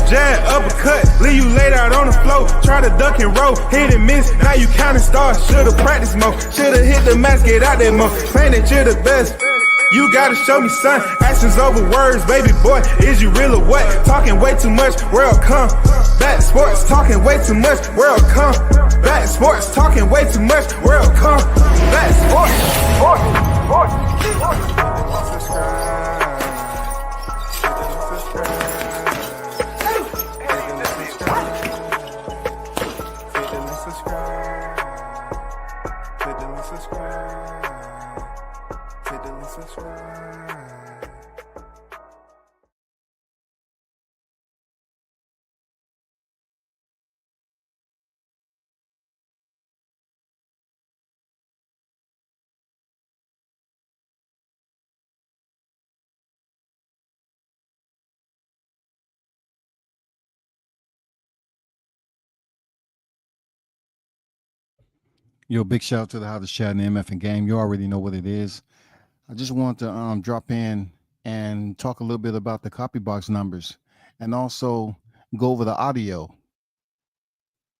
jab, uppercut, leave you laid out on the floor. Try to duck and roll, hit and miss, now you counting stars. Should've practiced more, should've hit the mask, get out there more. Saying that you're the best, you gotta show me, son. Actions over words, baby boy, is you real or what? Talking way too much, world combat sports. Talking way too much, world combat sports. Talking way too much, world combat sports. Yo, big shout out to the Hottest Chat in the MF and Game. You already know what it is. I just want to drop in and talk a little bit about the copy box numbers and also go over the audio.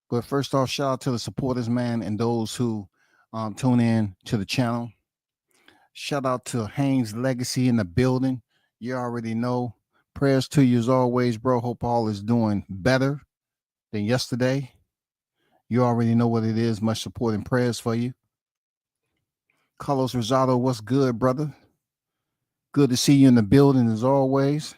But first off, shout out to the supporters, man, and those who tune in to the channel. Shout out to Haynes Legacy in the building. You already know. Prayers to you as always, bro. Hope all is doing better than yesterday. You already know what it is. Much support and prayers for you. Carlos Rosado, what's good, brother? Good to see you in the building as always.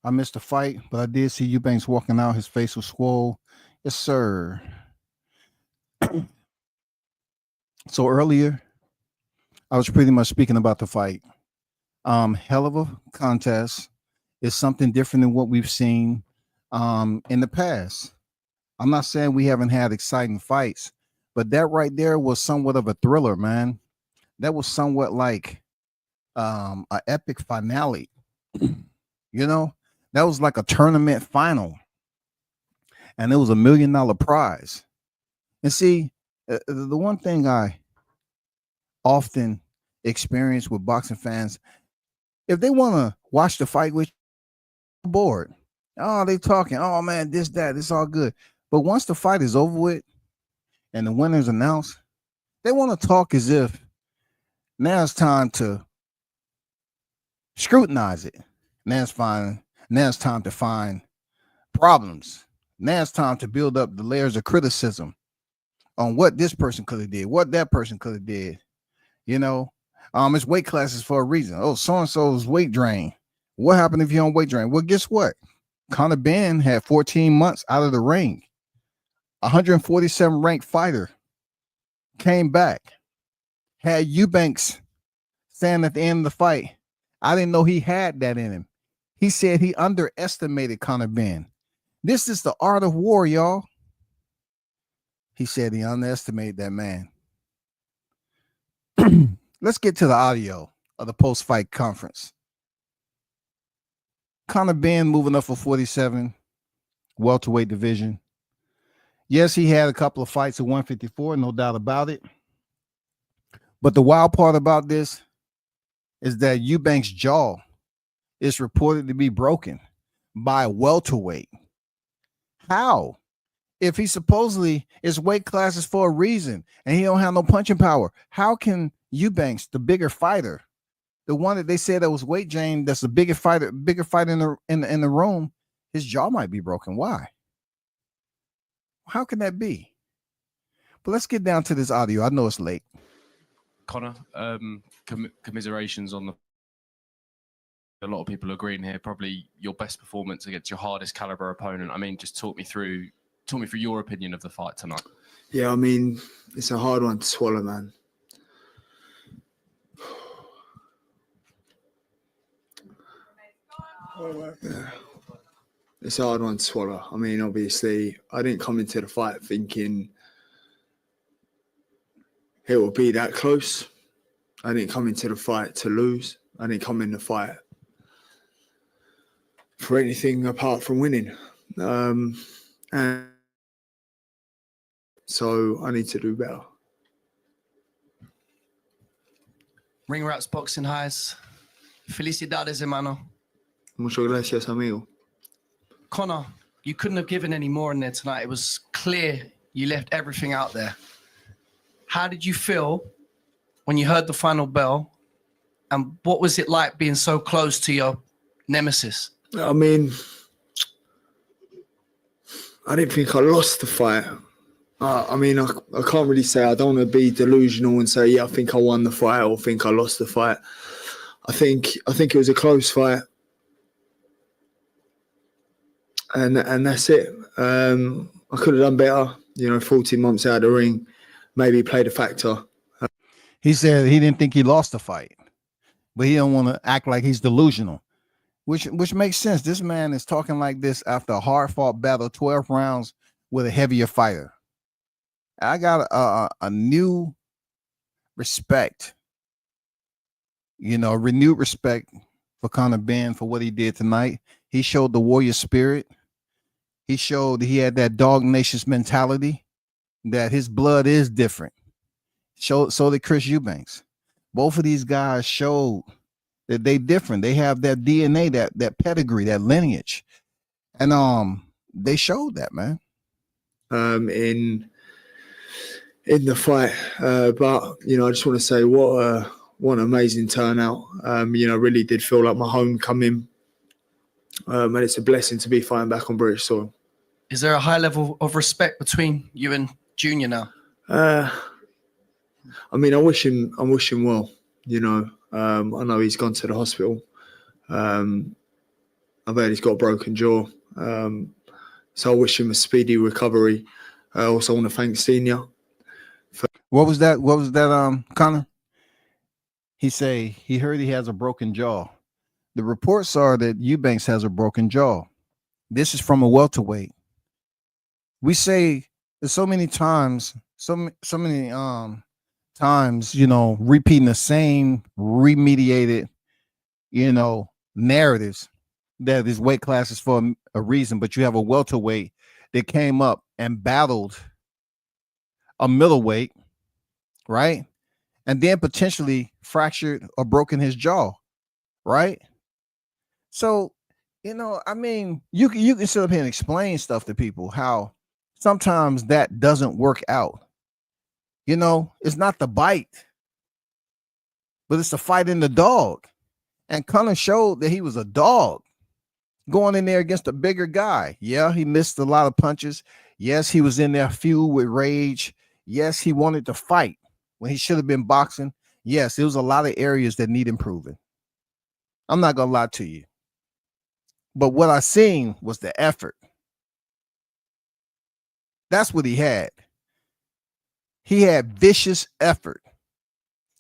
I missed the fight, but I did see Eubanks walking out. His face was swole. Yes, sir. So earlier, I was pretty much speaking about the fight. Hell of a contest. It's something different than what we've seen in the past. I'm not saying we haven't had exciting fights, but that right there was somewhat of a thriller, man. That was somewhat like an epic finale. You know, that was like a tournament final, and it was $1 million prize. And see, the one thing I often experience with boxing fans, if they want to watch the fight with you, bored. Oh, they talking. Oh man, this, that, it's all good. But once the fight is over with and the winner's announced, they want to talk as if now it's time to scrutinize it. Now it's fine. Now it's time to find problems. Now it's time to build up the layers of criticism on what this person could have did, what that person could have did. You know, it's weight classes for a reason. Oh, so-and-so's weight drain. What happened if you're on weight drain? Well, guess what? Conor Benn had 14 months out of the ring. 147 ranked fighter came back, had Eubanks saying at the end of the fight, I didn't know he had that in him. He said he underestimated Conor Benn. This is the art of war, y'all. He said he underestimated that man. Let's get to the audio of the post-fight conference. Conor Benn moving up for 47, welterweight division. Yes, he had a couple of fights at 154, no doubt about it. But the wild part about this is that Eubank's jaw is reported to be broken by a welterweight. How? If he supposedly is weight classes for a reason and he don't have no punching power, how can Eubanks, the bigger fighter, the one that they said that was weight drained, that's the bigger fighter in the room, his jaw might be broken? Why? How can that be? But let's get down to this audio. I know it's late. Conor, commiserations on the. A lot of people agreeing here. Probably your best performance against your hardest caliber opponent. I mean, just talk me through your opinion of the fight tonight. Yeah, I mean, it's a hard one to swallow, man. Yeah. It's a hard one to swallow. I mean, obviously, I didn't come into the fight thinking it would be that close. I didn't come into the fight to lose. I didn't come in the fight for anything apart from winning. And so I need to do better. Ring Rats Boxing Highs. Felicidades, hermano. Muchas gracias, amigo. Connor, you couldn't have given any more in there tonight. It was clear you left everything out there. How did you feel when you heard the final bell? And what was it like being so close to your nemesis? I mean, I didn't think I lost the fight. I mean, I can't really say. I don't want to be delusional and say, yeah, I think I won the fight or think I lost the fight. I think it was a close fight. And that's it. I could have done better. 14 months out of the ring, maybe played a factor. He said he didn't think he lost the fight, but he don't want to act like he's delusional, which makes sense. This man is talking like this after a hard-fought battle, 12 rounds with a heavier fighter. I got a new respect, renewed respect for Conor Benn for what he did tonight. He showed the warrior spirit. He showed he had that dog nations mentality, that his blood is different. So did Chris Eubanks. Both of these guys showed that they different. They have that DNA, that pedigree, that lineage. And they showed that, man. In the fight. But I just want to say what an amazing turnout. Really did feel like my homecoming. And it's a blessing to be fighting back on British soil. Is there a high level of respect between you and Junior now? I mean, I wish him well. I know he's gone to the hospital. I've heard he's got a broken jaw. So I wish him a speedy recovery. I also want to thank Senior. What was that, Connor? He say he heard he has a broken jaw. The reports are that Eubanks has a broken jaw. This is from a welterweight. We say so many times, so many times, repeating the same remediated, narratives that this weight class is for a reason, but you have a welterweight that came up and battled a middleweight, right? And then potentially fractured or broken his jaw, right? So, I mean, you can sit up here and explain stuff to people, how sometimes that doesn't work out. It's not the bite, but it's the fight in the dog. And Conor showed that he was a dog going in there against a bigger guy. Yeah, he missed a lot of punches. Yes, he was in there fueled with rage. Yes, he wanted to fight when he should have been boxing. Yes, there was a lot of areas that need improving. I'm not going to lie to you. But what I seen was the effort. That's what he had. He had vicious effort.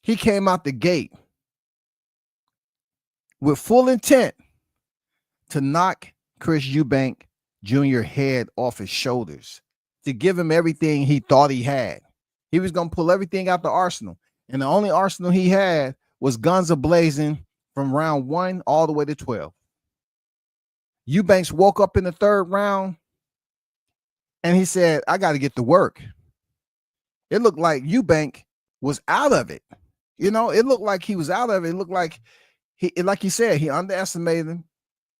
He came out the gate with full intent to knock Chris Eubank Jr. head off his shoulders, to give him everything he thought he had. He was going to pull everything out the arsenal. And the only arsenal he had was guns a-blazing from round 1 all the way to 12. Eubanks woke up in the 3rd round and he said, I got to get to work. It looked like Eubank was out of it. It looked like he was out of it. It looked like like you said, he underestimated him.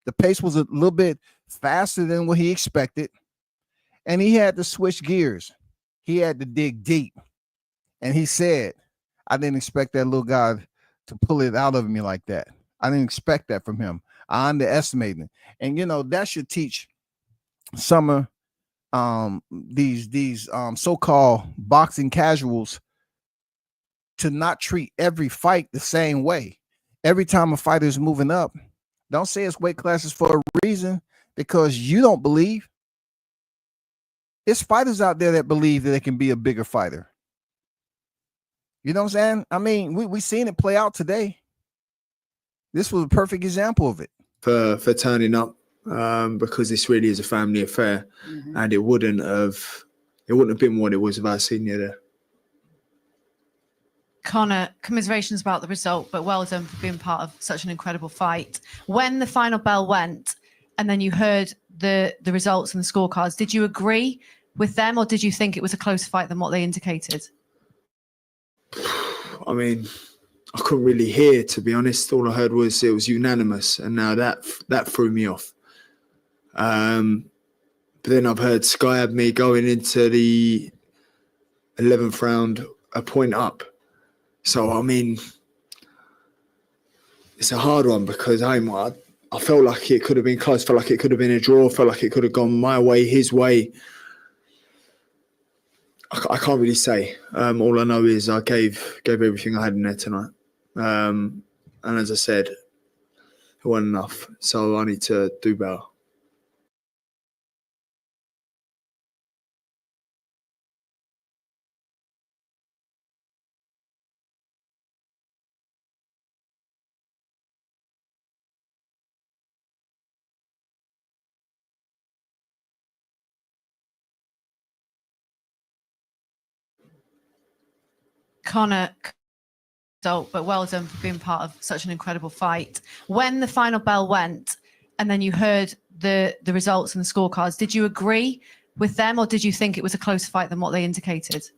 The pace was a little bit faster than what he expected. And he had to switch gears. He had to dig deep. And he said, I didn't expect that little guy to pull it out of me like that. I didn't expect that from him. I underestimated him. And, that should teach some of these so-called boxing casuals to not treat every fight the same way. Every time a fighter is moving up, don't say it's weight classes for a reason, because you don't believe. It's fighters out there that believe that they can be a bigger fighter. You know what I'm saying? I mean, we seen it play out today. This was a perfect example of it. For turning up, because this really is a family affair, and it wouldn't have been what it was without Senior there. Conor, commiserations about the result, but well done for being part of such an incredible fight. When the final bell went and then you heard the results and the scorecards, did you agree with them, or did you think it was a closer fight than what they indicated? I mean, I couldn't really hear, to be honest. All I heard was it was unanimous, and now that threw me off. But then I've heard Sky had me going into the 11th round a point up. So, I mean, it's a hard one because I felt like it could have been close, felt like it could have been a draw, felt like it could have gone my way, his way. I can't really say. All I know is I gave everything I had in there tonight. And as I said, it wasn't enough. So I need to do better. Conor, but well done for being part of such an incredible fight. When the final bell went and then you heard the results and the scorecards, did you agree with them or did you think it was a closer fight than what they indicated?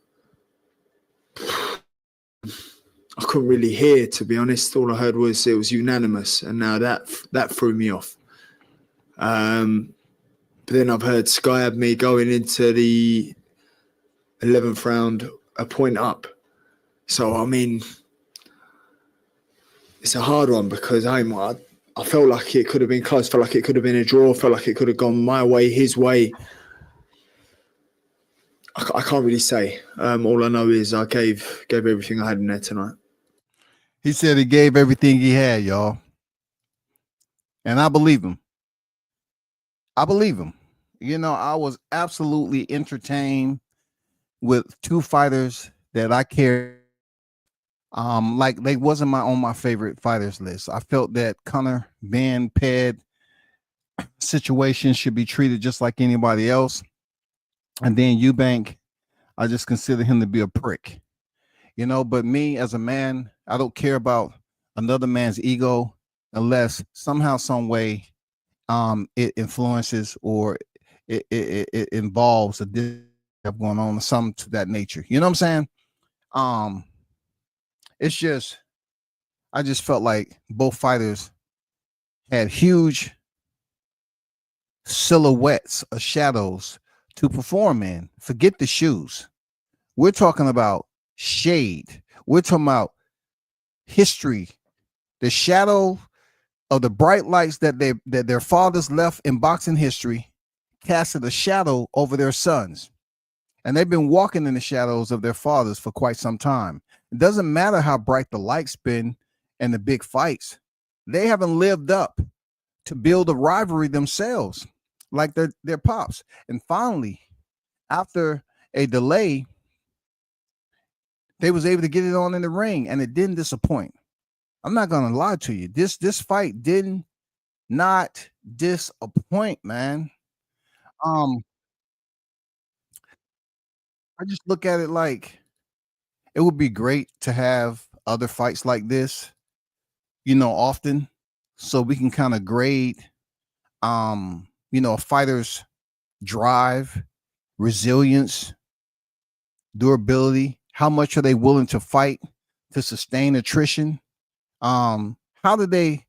I couldn't really hear, to be honest. All I heard was it was unanimous, and now that threw me off. But then I've heard Sky had me going into the 11th round a point up. So, I mean, it's a hard one because I felt like it could have been close, felt like it could have been a draw, felt like it could have gone my way, his way. I can't really say. All I know is I gave everything I had in there tonight. He said he gave everything he had, y'all. And I believe him. You know, I was absolutely entertained with two fighters that I cared. Like they wasn't on my favorite fighters list. I felt that Conor, Benn, Ped situation should be treated just like anybody else. And then Eubank, I just consider him to be a prick. You know, but me as a man, I don't care about another man's ego unless somehow, some way, it influences or it involves a deal going on or something to that nature. You know what I'm saying? It's just, I just felt like both fighters had huge silhouettes of shadows to perform in. Forget the shoes. We're talking about shade. We're talking about history. The shadow of the bright lights that their fathers left in boxing history casted a shadow over their sons. And they've been walking in the shadows of their fathers for quite some time. It doesn't matter how bright the lights been and the big fights. They haven't lived up to build a rivalry themselves like their pops. And finally, after a delay, they was able to get it on in the ring, and it didn't disappoint. I'm not going to lie to you. This fight did not disappoint, man. I just look at it like it would be great to have other fights like this, you know, often, so we can kind of grade, you know, a fighter's drive, resilience, durability. How much are they willing to fight to sustain attrition? How do they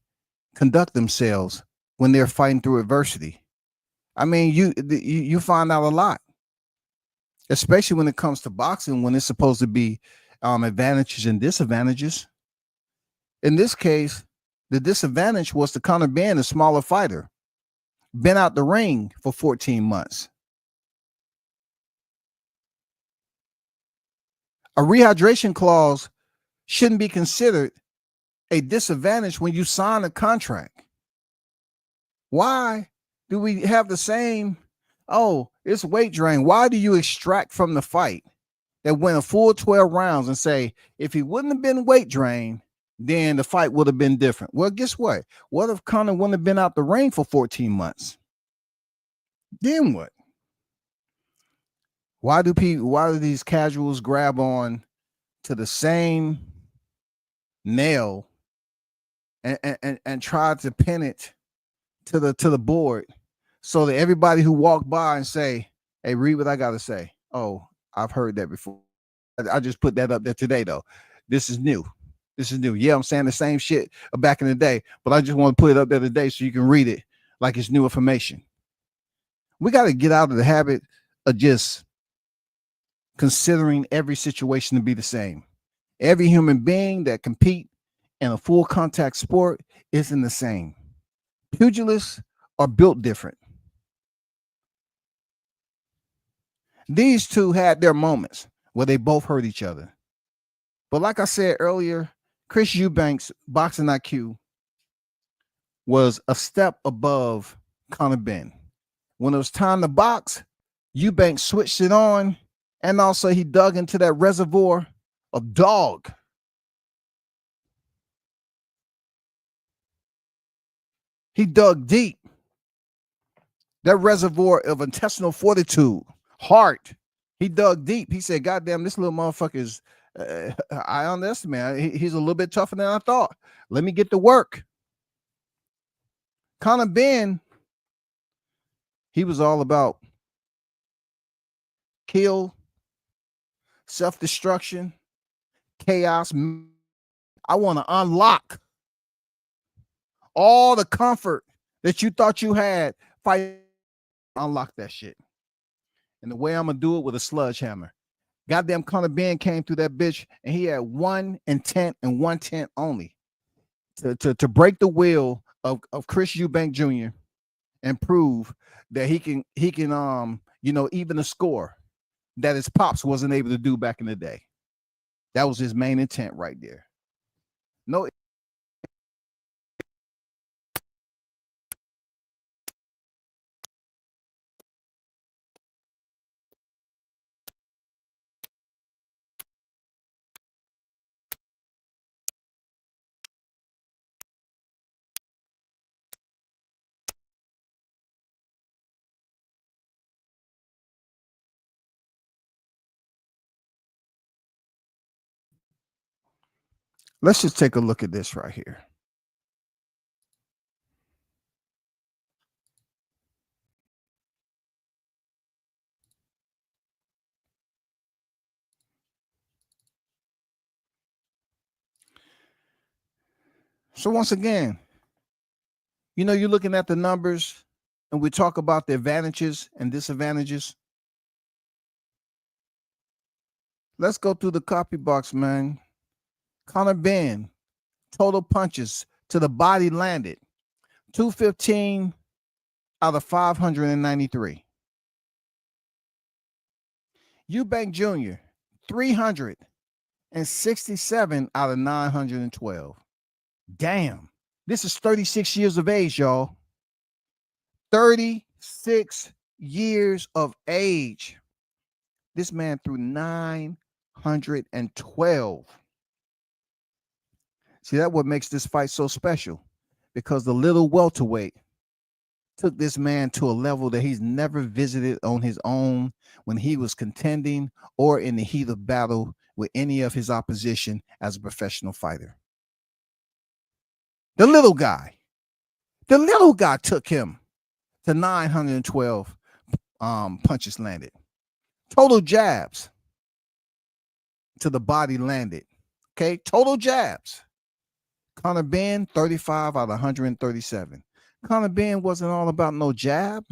conduct themselves when they're fighting through adversity? I mean, you find out a lot, especially when it comes to boxing, when it's supposed to be advantages and disadvantages. In this case, the disadvantage was to Conor Benn, a smaller fighter, been out the ring for 14 months. A rehydration clause shouldn't be considered a disadvantage when you sign a contract. Why do we have the same, oh, it's weight drain? Why do you extract from the fight that went a full 12 rounds and say, if he wouldn't have been weight drained, then the fight would have been different? Well, guess what? What if Conor wouldn't have been out the ring for 14 months? Then what? Why do these casuals grab on to the same nail and try to pin it to the board so that everybody who walked by and say, hey, read what I got to say. Oh, I've heard that before. I just put that up there today, though. This is new. Yeah, I'm saying the same shit back in the day, but I just want to put it up there today so you can read it like it's new information. We got to get out of the habit of just considering every situation to be the same. Every human being that compete in a full contact sport isn't the same. Pugilists are built different. These two had their moments where they both hurt each other. But like I said earlier, Chris Eubank's boxing IQ was a step above Conor Benn. When it was time to box, Eubank switched it on, and also he dug into that reservoir of dog. He dug deep. That reservoir of intestinal fortitude, heart. He dug deep. He said, "God damn, this little motherfucker is, I underestimate. He's a little bit tougher than I thought. Let me get to work." Conor Benn, he was all about kill, self-destruction, chaos. I want to unlock all the comfort that you thought you had. Fight, unlock that shit. And the way I'm gonna do it with a sledgehammer. Goddamn, Conor Benn came through that bitch, and he had one intent and one intent only: to break the will of Chris Eubank Jr. and prove that he can even the score that his pops wasn't able to do back in the day. That was his main intent right there. No. Let's just take a look at this right here. So once again, you're looking at the numbers, and we talk about the advantages and disadvantages. Let's go through the copy box, man. Conor Benn, total punches to the body landed, 215 out of 593. Eubank Jr., 367 out of 912. Damn. This is 36 years of age, y'all. 36 years of age. This man threw 912. See, that's what makes this fight so special, because the little welterweight took this man to a level that he's never visited on his own when he was contending or in the heat of battle with any of his opposition as a professional fighter. The little guy took him to 912 punches landed. Total jabs to the body landed. Okay, total jabs. Conor Benn, 35 out of 137. Conor Benn wasn't all about no jab.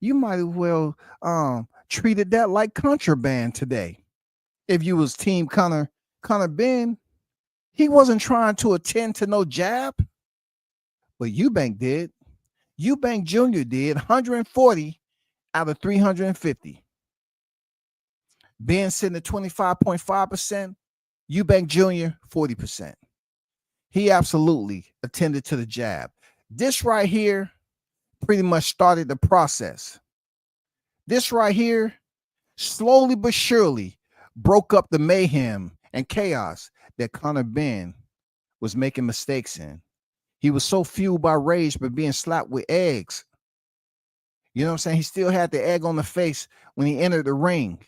You might as well treated that like contraband today. If you was team Conor Benn, he wasn't trying to attend to no jab, but Eubank did. Eubank Jr. did 140 out of 350. Benn sitting at 25.5%, Eubank Jr. 40%. He absolutely attended to the jab. This right here pretty much started the process. This right here, slowly but surely, broke up the mayhem and chaos that Conor Benn was making mistakes in. He was so fueled by rage by being slapped with eggs. You know what I'm saying? He still had the egg on the face when he entered the ring.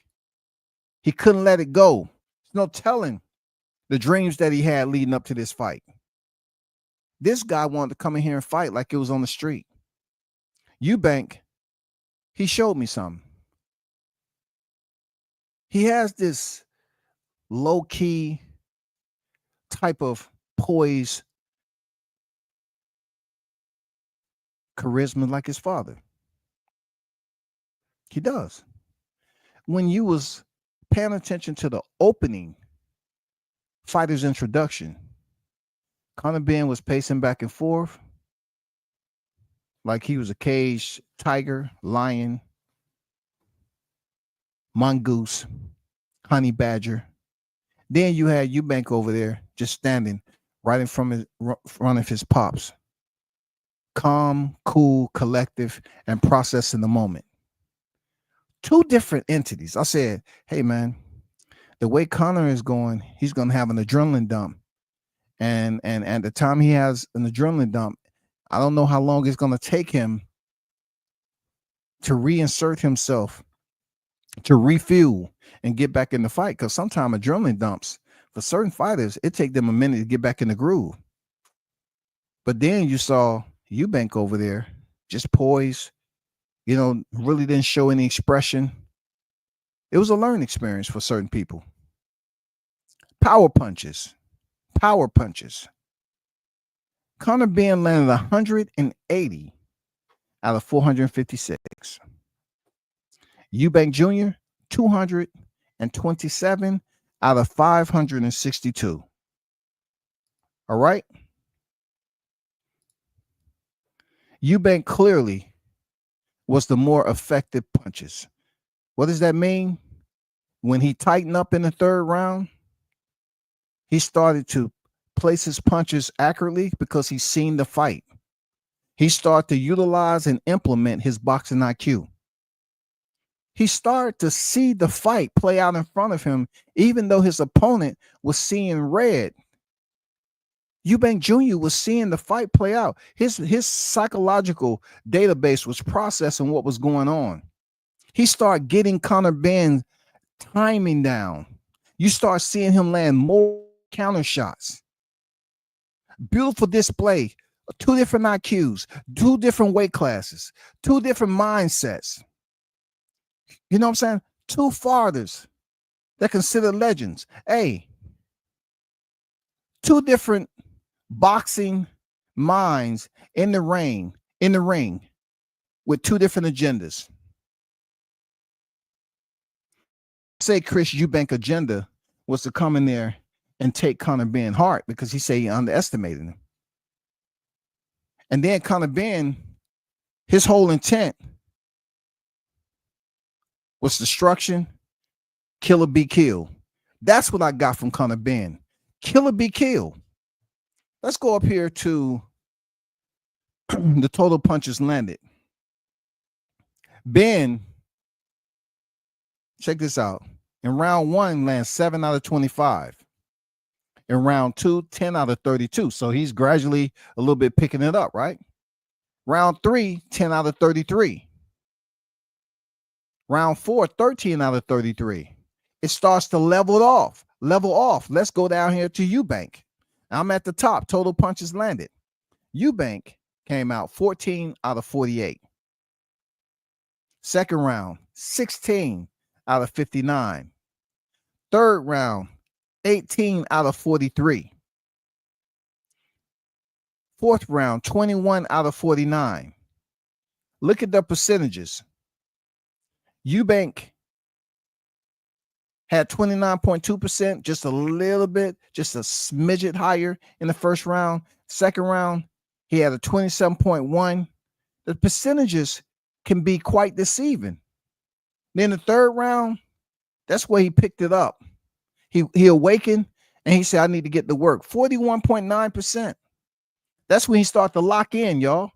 He couldn't let it go. There's no telling the dreams that he had leading up to this fight. This guy wanted to come in here and fight like it was on the street. Eubank, he showed me something. He has this low-key type of poise, charisma like his father. He does. When you was paying attention to the opening fighter's introduction, Conor Benn was pacing back and forth like he was a caged tiger, lion, mongoose, honey badger. Then you had Eubank over there just standing right in front of his pops. Calm, cool, collective, and processing the moment. Two different entities. I said, hey man, the way Conor is going, he's gonna have an adrenaline dump. And at the time he has an adrenaline dump, I don't know how long it's gonna take him to reinsert himself, to refuel and get back in the fight. Because sometimes adrenaline dumps for certain fighters, it take them a minute to get back in the groove. But then you saw Eubank over there, just poised, really didn't show any expression. It was a learning experience for certain people. Power punches. Conor Benn landed 180 out of 456. Eubank Jr., 227 out of 562. All right. Eubank clearly was the more effective punches. What does that mean? When he tightened up in the third round, he started to place his punches accurately because he's seen the fight. He started to utilize and implement his boxing IQ. He started to see the fight play out in front of him, even though his opponent was seeing red. Eubank Jr. was seeing the fight play out. His psychological database was processing what was going on. He started getting Conor Benn timing down. You start seeing him land more counter shots. Beautiful display. Two different IQs, two different weight classes, two different mindsets. You know what I'm saying? Two fathers that consider legends. Hey, two different boxing minds in the ring with two different agendas. Say Chris Eubank agenda was to come in there and take Conor Benn hard because he said he underestimated him. And then Conor Benn, his whole intent was destruction, kill or be killed. That's what I got from Conor Benn. Kill or be killed. Let's go up here to the total punches landed. Benn, check this out. In round 1, lands 7 out of 25. In round 2, 10 out of 32. So he's gradually a little bit picking it up, right? Round 3, 10 out of 33. Round 4, 13 out of 33. It starts to level off. Let's go down here to Eubank. I'm at the top. Total punches landed. Eubank came out 14 out of 48. Second round, 16 out of 59. Third round, 18 out of 43. Fourth round, 21 out of 49. Look at the percentages. Eubank had 29.2%, just a little bit, just a smidget higher in the first round. Second round, he had a 27.1. The percentages can be quite deceiving. Then the third round, that's where he picked it up. He awakened and he said, I need to get to work. 41.9%. That's when he started to lock in, y'all.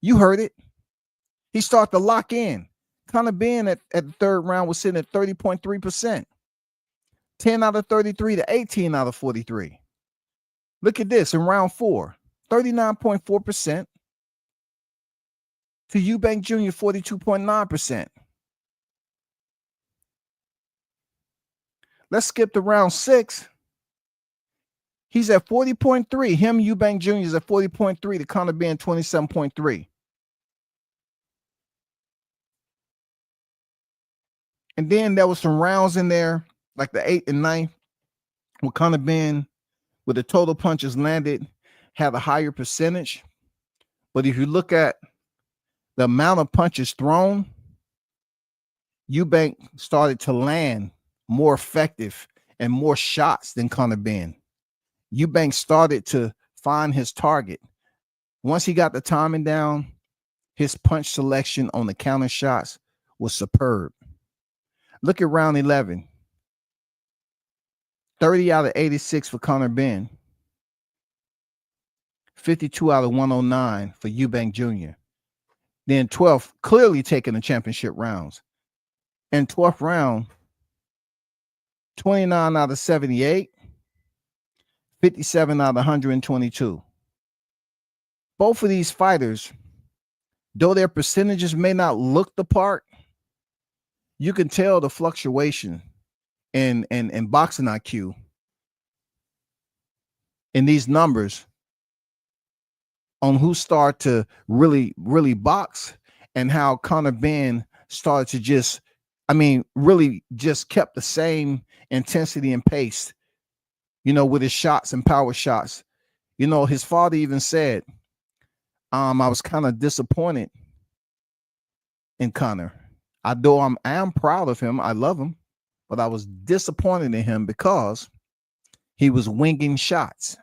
You heard it. He started to lock in. Conor Benn at the third round was sitting at 30.3%. 10 out of 33 to 18 out of 43. Look at this in round 4, 39.4% to Eubank Jr., 42.9%. Let's skip to round 6. He's at 40.3. Him, Eubank Jr. is at 40.3 to Conor Benn, 27.3. And then there was some rounds in there, like the 8th and 9th, where Conor Benn, with the total punches landed, had a higher percentage. But if you look at the amount of punches thrown, Eubank started to land more effective and more shots than Conor Benn. Eubank started to find his target. Once he got the timing down, his punch selection on the counter shots was superb. Look at round 11. 30 out of 86 for Conor Benn. 52 out of 109 for Eubank Jr. Then 12th, clearly taking the championship rounds. And 12th round, 29 out of 78, 57 out of 122. Both of these fighters, though their percentages may not look the part, you can tell the fluctuation in boxing IQ in these numbers on who started to really box and how Conor Benn started to just, really just kept the same intensity and pace, with his shots and power shots. His father even said, I was kind of disappointed in Conor. Although I am proud of him, I love him, but I was disappointed in him because he was winging shots.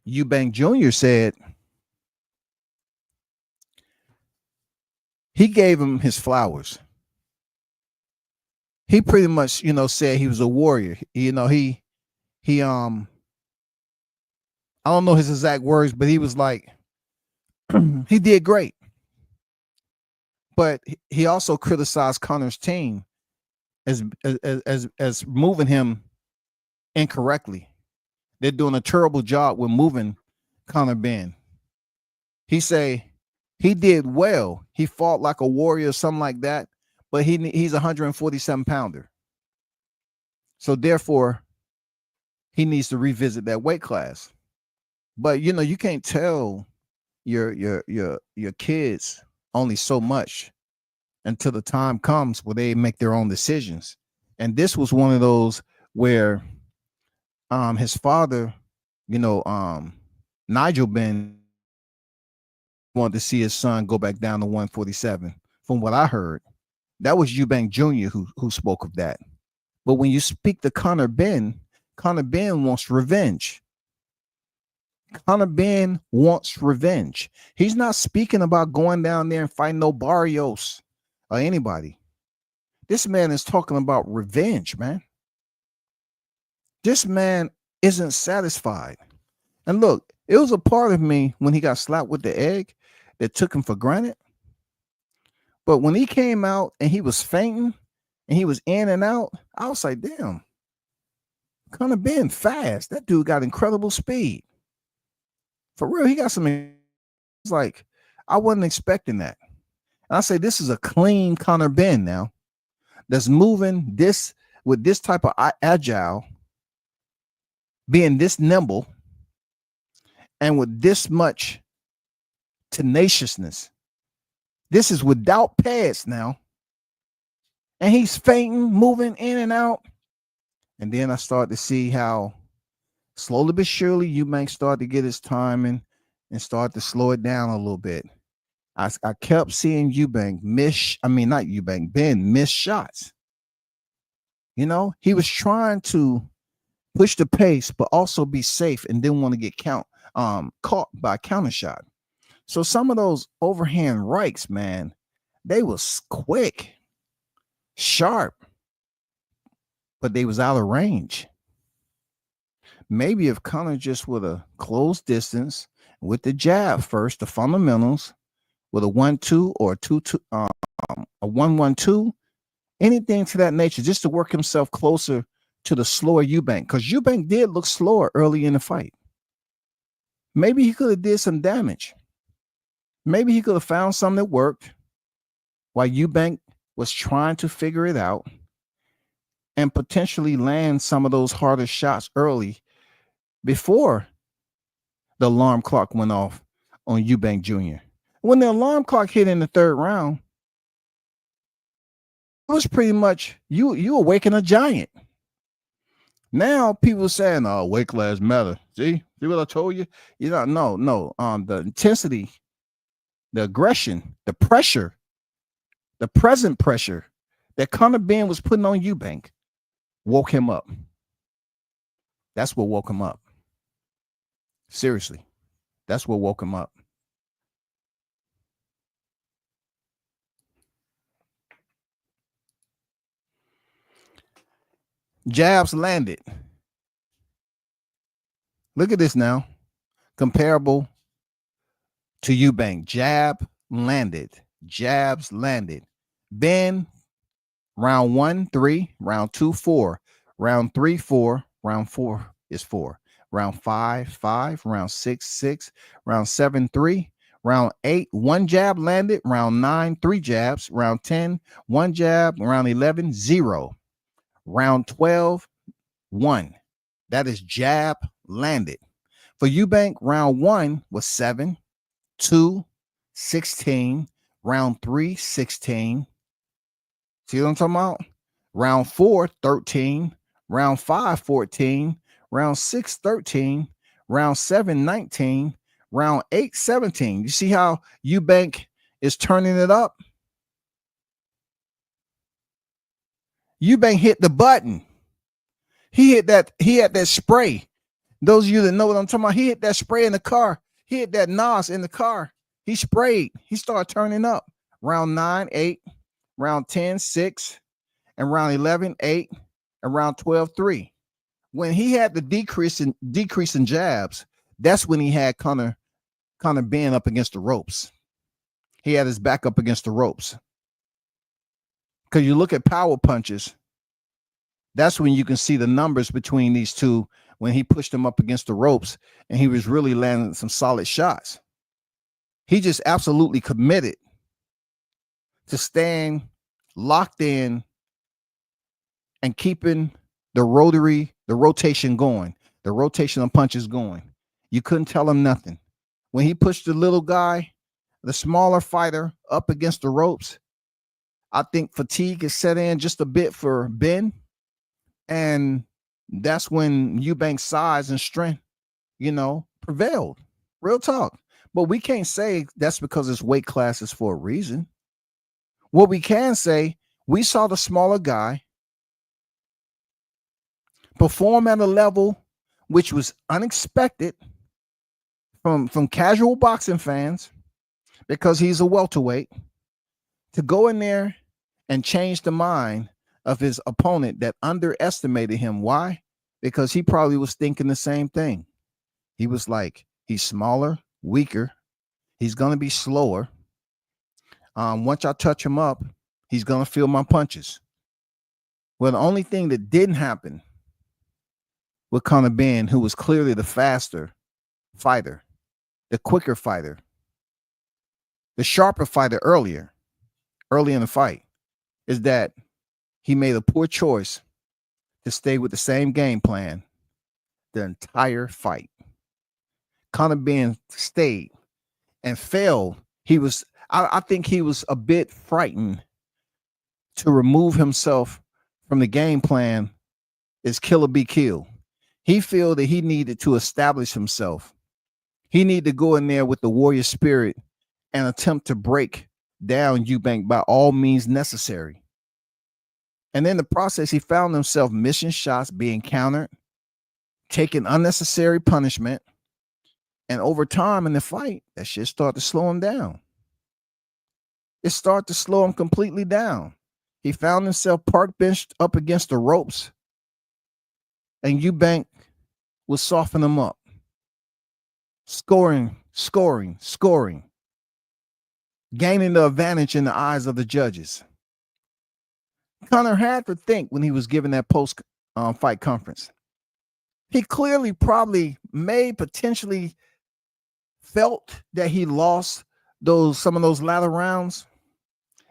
Eubank Jr. said he gave him his flowers. He pretty much, said he was a warrior. He I don't know his exact words, but he was like, he did great. But he also criticized Conor's team as moving him incorrectly. They're doing a terrible job with moving Conor Benn. He say he did well. He fought like a warrior or something like that, but he's a 147 pounder. So therefore, he needs to revisit that weight class. But you can't tell your kids only so much until the time comes where they make their own decisions. And this was one of those where his father, Nigel Benn, wanted to see his son go back down to 147. From what I heard, that was Eubank Jr. who spoke of that. But when you speak to Conor Benn wants revenge. Conor Benn wants revenge. He's not speaking about going down there and fighting no Barrios or anybody. This man is talking about revenge, man. This man isn't satisfied. And look, it was a part of me when he got slapped with the egg that took him for granted. But when he came out and he was fainting and he was in and out, I was like, damn, Conor Benn fast. That dude got incredible speed. For real, he got some. It's like, I wasn't expecting that. And I say, this is a clean Conor Benn now that's moving this with this type of agile, being this nimble, and with this much tenaciousness. This is without pads now. And he's fainting, moving in and out. And then I start to see how slowly but surely Eubank started to get his timing and start to slow it down a little bit. I kept seeing Benn miss shots. He was trying to push the pace, but also be safe and didn't want to get caught by a counter shot. So some of those overhand rights, man, they was quick, sharp, but they was out of range. Maybe if Conor just would have closed distance with the jab first, the fundamentals, with a 1-2 or a 2-2, a 1-1-2, anything to that nature, just to work himself closer to the slower Eubank, because Eubank did look slower early in the fight. Maybe he could have did some damage. Maybe he could have found something that worked while Eubank was trying to figure it out and potentially land some of those harder shots early before the alarm clock went off on Eubank Jr. When the alarm clock hit in the third round, it was pretty much you awaken a giant. Now people saying, "Oh, weight class matter." See what I told you? No. The intensity, the aggression, the pressure The present pressure that Conor Benn was putting on Eubank woke him up. That's what woke him up. Seriously, that's what woke him up. Jabs landed. Look at this now. Comparable to Eubank. Jab landed. Jabs landed. Benn, round 1, 3. Round 2, 4. Round 3, 4. Round 4 is 4. Round 5, 5. Round 6, 6. Round 7, 3. Round 8, 1 jab landed. Round 9, 3 jabs. Round 10, 1 jab. Round 11, 0. Round 12, 1. That is jab landed. For Eubank, round 1 was 7, 2, 16. Round 3, 16. See what I'm talking about? Round 4, 13. Round 5, 14. Round 6, 13. Round 7, 19. Round 8, 17. You see how Eubank is turning it up? Eubank hit the button. He had that spray. Those of you that know what I'm talking about, he hit that spray in the car. He hit that NOS in the car. He sprayed. He started turning up. Round 9, 8. Round 10, 6. And round 11, 8. And round 12, 3. When he had the decrease in jabs, that's when he had Conor Benn up against the ropes. He had his back up against the ropes. Because you look at power punches, that's when you can see the numbers between these two when he pushed him up against the ropes and he was really landing some solid shots. He just absolutely committed to staying locked in and keeping the rotation going, the rotation of punches going. You couldn't tell him nothing. When he pushed the little guy, the smaller fighter, up against the ropes, I think fatigue has set in just a bit for Benn. And that's when Eubank's size and strength, prevailed. Real talk. But we can't say that's because it's weight classes for a reason. What we can say, we saw the smaller guy perform at a level which was unexpected from casual boxing fans, because he's a welterweight, to go in there and change the mind of his opponent that underestimated him. Why? Because he probably was thinking the same thing. He was like, he's smaller, weaker. He's going to be slower. Once I touch him up, he's going to feel my punches. Well, the only thing that didn't happen with Conor Benn, who was clearly the faster fighter, the quicker fighter, the sharper fighter early in the fight, is that he made a poor choice to stay with the same game plan the entire fight. Conor Benn stayed and failed. I think he was a bit frightened to remove himself from the game plan is kill or be killed. He felt that he needed to establish himself. He needed to go in there with the warrior spirit and attempt to break down Eubank by all means necessary. And in the process, he found himself missing shots, being countered, taking unnecessary punishment. And over time in the fight, that shit started to slow him down. It started to slow him completely down. He found himself park benched up against the ropes, and Eubank was softening him up. Scoring. Gaining the advantage in the eyes of the judges. Conor had to think when he was given that post-fight conference. He clearly probably potentially felt that he lost some of those latter rounds,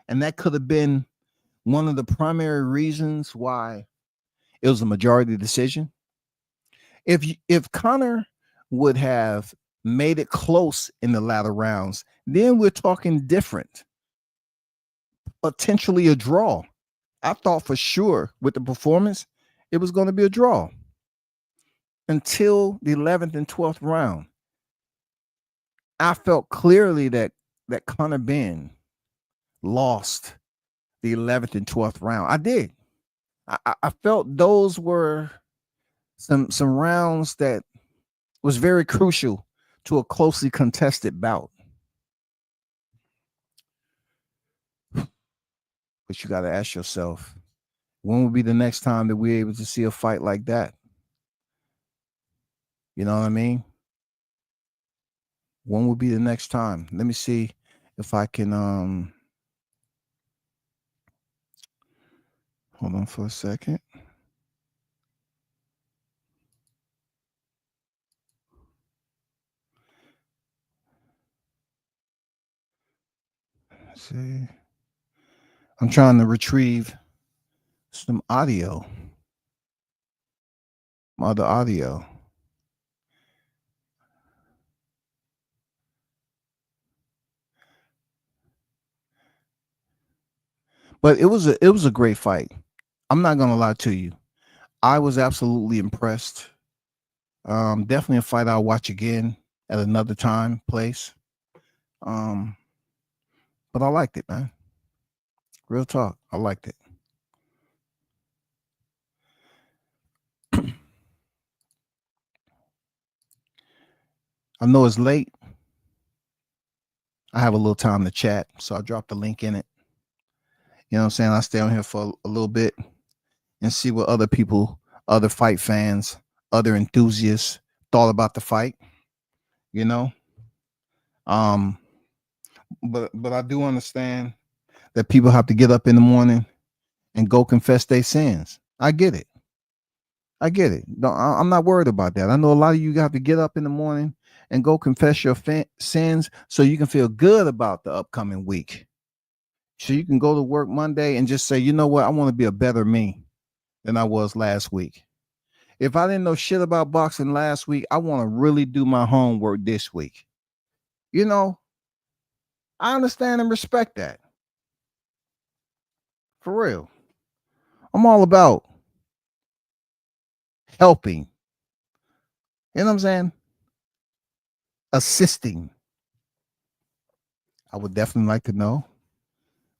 and that could have been one of the primary reasons why it was a majority decision. If Conor would have made it close in the latter rounds, then we're talking different. Potentially a draw. I thought for sure with the performance, it was going to be a draw until the 11th and 12th round. I felt clearly that Conor Benn lost the 11th and 12th round. I did. I felt those were some rounds that was very crucial to a closely contested bout. But you got to ask yourself, when will be the next time that we're able to see a fight like that? You know what I mean? When will be the next time? Let me see if I can hold on for a second. Let's see. I'm trying to retrieve some audio. Other audio. But it was a great fight. I'm not gonna lie to you. I was absolutely impressed. Definitely a fight I'll watch again at another time, place. But I liked it, man. Real talk. I liked it. I know it's late. I have a little time to chat, so I dropped the link in it. You know what I'm saying? I stay on here for a little bit and see what other people, other fight fans, other enthusiasts thought about the fight. You know? But I do understand that people have to get up in the morning and go confess their sins. I get it. I'm not worried about that. I know a lot of you have to get up in the morning and go confess your sins so you can feel good about the upcoming week. So you can go to work Monday and just say, you know what? I want to be a better me than I was last week. If I didn't know shit about boxing last week, I want to really do my homework this week. You know, I understand and respect that. For real. I'm all about helping. You know what I'm saying? Assisting. I would definitely like to know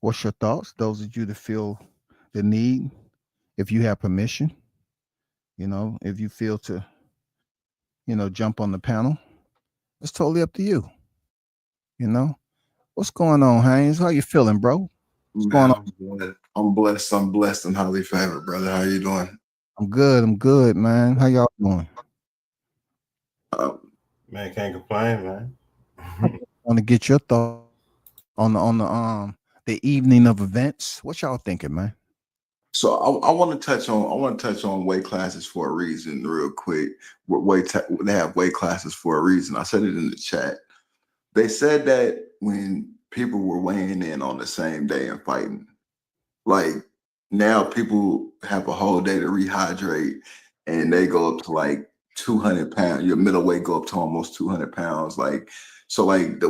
what's your thoughts, those of you that feel the need, if you have permission, you know, if you feel to, you know, jump on the panel. It's totally up to you. You know? What's going on, Haynes? How you feeling, bro? What's going on? I'm blessed. I'm blessed and highly favored, brother. How you doing? I'm good, man. How y'all doing? Man, can't complain, man. I want to get your thoughts on the evening of events. What y'all thinking, man? So I want to touch on weight classes for a reason, real quick. They have weight classes for a reason. I said it in the chat. They said that when people were weighing in on the same day and fighting, like now people have a whole day to rehydrate, and they go up to like 200 pounds. Your middleweight go up to almost 200 pounds. Like so, like the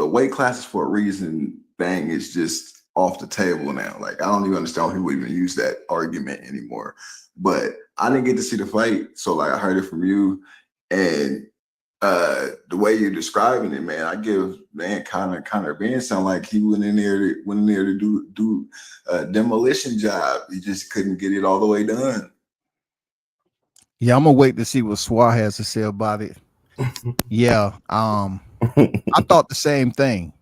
weight classes for a reason thing is just off the table now. Like I don't even understand why people even use that argument anymore. But I didn't get to see the fight, so like I heard it from you, and the way you're describing it, man, I give kind of Ben sound like he went in there to do a demolition job. He just couldn't get it all the way done. Yeah, I'm gonna wait to see what Swar has to say about it. Yeah, I thought the same thing.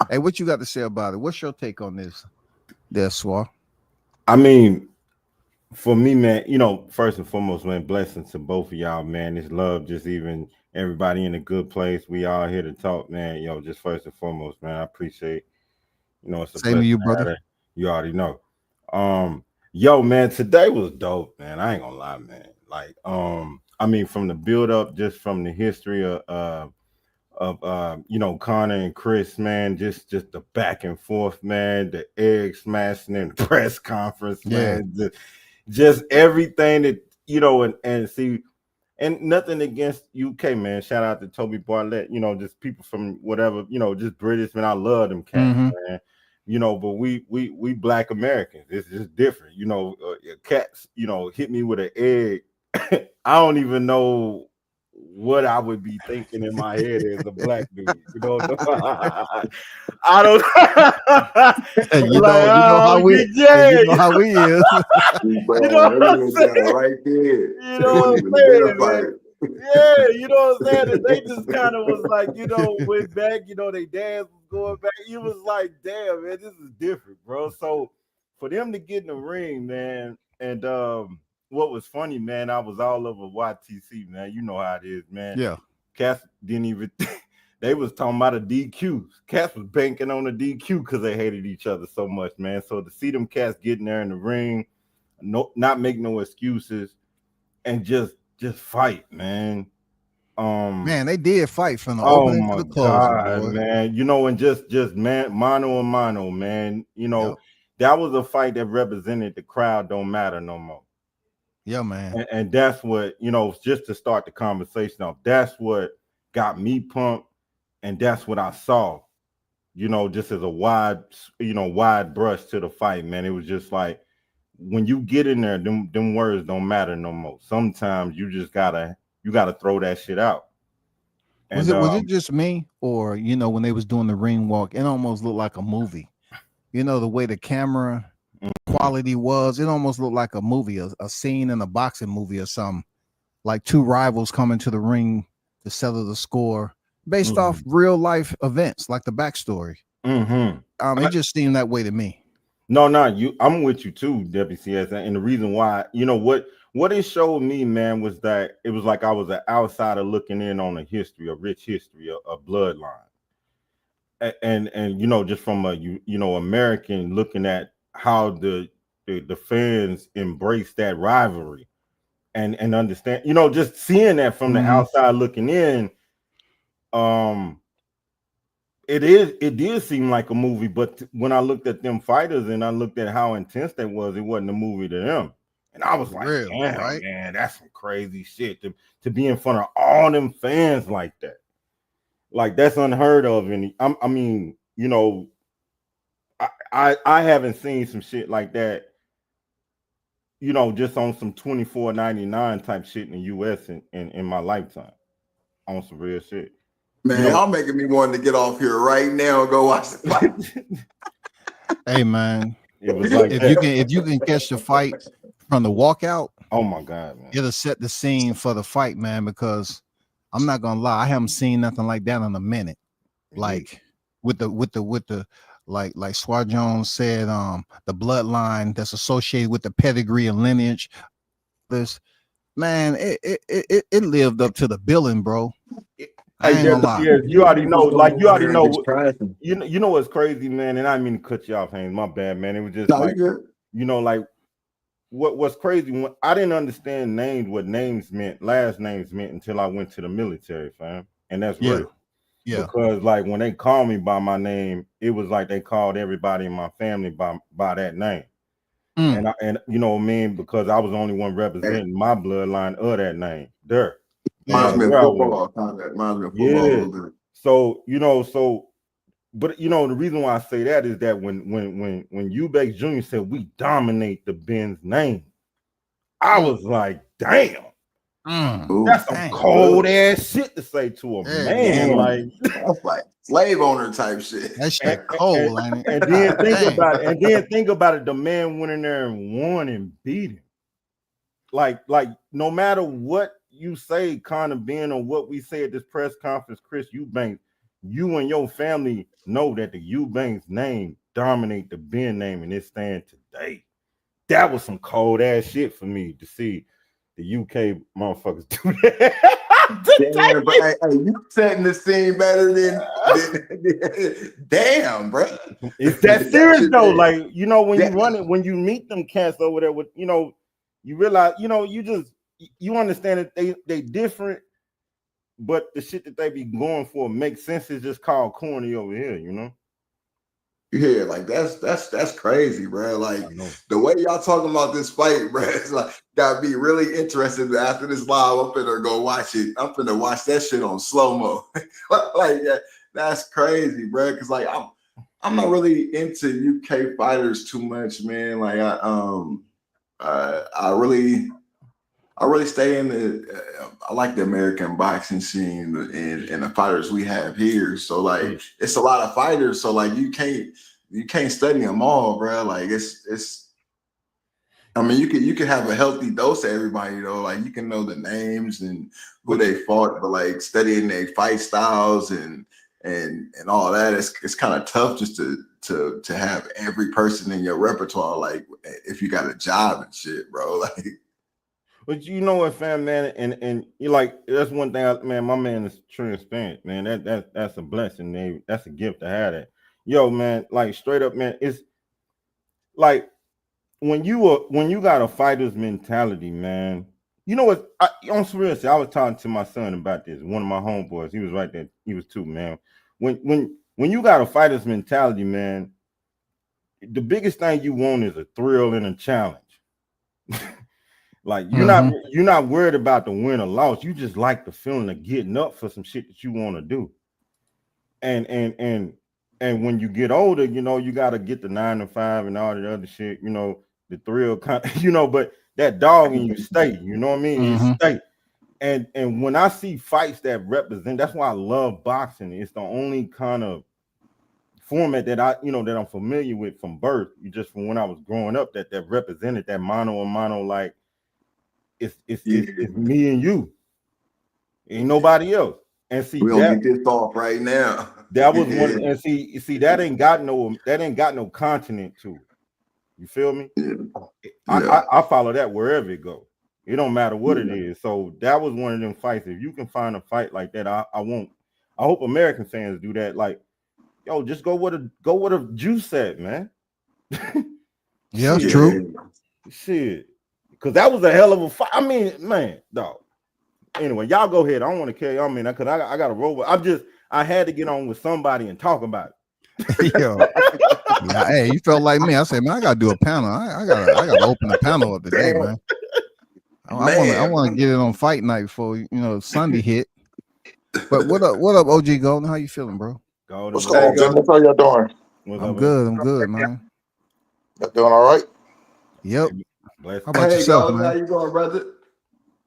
Hey, what you got to say about it? What's your take on this, there, Swar? I mean, for me, man, you know, first and foremost, man, blessings to both of y'all, man. It's love, just even everybody in a good place. We all here to talk, man. Yo, just first and foremost, man, I appreciate, you know, it's a Same to you, brother. You already know. Yo, man, today was dope, man. I ain't gonna lie, man. Like, I mean, from the build up, just from the history of you know, Connor and Chris, man, just the back and forth, man, the egg smashing in the press conference, man, just everything that, you know, and see, and nothing against UK, man. Shout out to Toby Bartlett, you know, just people from whatever, you know, just British, man. I love them cats, man. You know, but we Black Americans, it's just different, you know. Cats, you know, hit me with an egg. I don't even know what I would be thinking in my head as a black dude. You know, I don't You like, know how we, yeah, you know how we is. you know what I'm saying? Right there. You know what I'm saying, man? Yeah, you know what I'm saying? And they just kind of was like, you know, went back, you know, they dads was going back. It was like, damn, man, this is different, bro. So for them to get in the ring, man, and what was funny, man, I was all over YTC, man. You know how it is, man. Yeah. Cats didn't even they was talking about a DQ. Cats was banking on a DQ because they hated each other so much, man. So to see them cats getting there in the ring, not make no excuses, and just fight, man. Man, they did fight from the Oh opening to my the closing, God, boy. man. You know, and just man, mano a mano, man. You know, Yep. that was a fight that represented the crowd don't matter no more. Yeah, man. And that's what, you know, just to start the conversation off, that's what got me pumped, and that's what I saw, you know, just as a wide brush to the fight, man. It was just like, when you get in there, them words don't matter no more. Sometimes you just gotta throw that shit out. And Was it just me, or you know, when they was doing the ring walk, it almost looked like a movie. You know, the way the camera quality was, it almost looked like a movie, a scene in a boxing movie or something. Like two rivals coming to the ring to settle the score based off real life events, like the backstory. It just seemed that way to me. No, I'm with you too, WCS. And the reason why, you know, what it showed me, man, was that it was like I was an outsider looking in on a rich history, a bloodline. And you know, just from a American looking at how the fans embrace that rivalry and understand, you know, just seeing that from the outside looking in, it did seem like a movie, but when I looked at them fighters and I looked at how intense that was, it wasn't a movie to them. And I was like, damn, right? Man, that's some crazy shit to be in front of all them fans like that. Like, that's unheard of. And I mean, you know, I haven't seen some shit like that, you know, just on some $24.99 type shit in the US in my lifetime, on some real shit. Man, y'all making me want to get off here right now and go watch the fight. Hey, man, it was like if you can catch the fight from the walkout, oh my God, man, it'll set the scene for the fight, man. Because I'm not gonna lie, I haven't seen nothing like that in a minute. Like with the like Swar Jones said, the bloodline that's associated with the pedigree and lineage. This man, it lived up to the billing, bro. I ain't gonna lie. You already know, like you already know. You know what's crazy, man. And I didn't mean to cut you off, Haynes. My bad, man. It was just like, you know, like what's crazy. When I didn't understand what names meant, last names meant, until I went to the military, fam. And that's real. Yeah. Because like when they called me by my name, it was like they called everybody in my family by that name. And you know what I mean? Because I was the only one representing my bloodline of that name. There. Reminds me of football. Yeah. So, you know, but you know, the reason why I say that is that when Eubank Jr. said we dominate the Benn's name, I was like, damn. That's some cold ass shit to say to a man. Like, that's like slave owner type shit. That shit cold, and then think about it. The man went in there and won and beat him. Like no matter what you say, Conor Benn, or what we say at this press conference, Chris Eubank, you and your family know that the Eubank's name dominate the Benn name, and it stands today. That was some cold ass shit for me to see the UK motherfuckers do that. Damn, bro. Hey, you setting the scene better than damn, bro. It's that serious though. Like, you know, when you run it, when you meet them cats over there with, you know, you realize, you know, you understand that they different, but the shit that they be going for makes sense. It's just called corny over here, you know. Yeah, like that's crazy, bro. Like the way y'all talking about this fight, bro, it's like gotta be really interesting. After this live, I'm finna go watch it. I'm finna watch that shit on slow mo. Like that's crazy, bro. Cause like I'm not really into UK fighters too much, man. Like I I really stay in the. I like the American boxing scene and the fighters we have here. So like, it's a lot of fighters. So like, you can't study them all, bro. Like it's. I mean, you could have a healthy dose of everybody though. Like you can know the names and who they fought, but like studying their fight styles and all that, it's kind of tough just to have every person in your repertoire. Like if you got a job and shit, bro. Like, but you know what, fam, man, and you like that's one thing, man. My man is transparent, man. That's a blessing, man. That's a gift to have that. Yo, man, like straight up, man. It's like when you got a fighter's mentality, man. You know what? On seriously, I was talking to my son about this. One of my homeboys, he was right there. He was too, man. When you got a fighter's mentality, man, the biggest thing you want is a thrill and a challenge. Like you're not worried about the win or loss. You just like the feeling of getting up for some shit that you want to do. And when you get older, you know, you got to get the 9 to 5 and all the other shit, you know, the thrill kind of, you know, but that dog in you stay, you know what I mean? It stay. And when I see fights that represent, that's why I love boxing. It's the only kind of format that that I'm familiar with from birth, just from when I was growing up, that represented that mano a mano, like it's me and you, ain't nobody else. And see, we gonna get this off right now. That was one, and see that ain't got no continent to it. You feel me? Yeah. I follow that wherever it goes. It don't matter what it is. So that was one of them fights. If you can find a fight like that, I hope American fans do that. Like, yo, just go with a juice set, man. Yeah, it's true. Shit. Because that was a hell of a fight. I mean, man, dog. Anyway, y'all go ahead. I don't want to carry on, man, because I got to roll. I had to get on with somebody and talk about it. Yo, yeah, hey, you felt like me. I said, man, I gotta do a panel. I gotta open a panel up today, man. I want to get it on fight night before Sunday hit. But what up, OG Golden? How you feeling, bro? Golden, what's going on, gentlemen? How y'all doing? I'm good, man. Y'all doing all right? Yep. How about Hey, yourself, Golden, man? how you going, brother?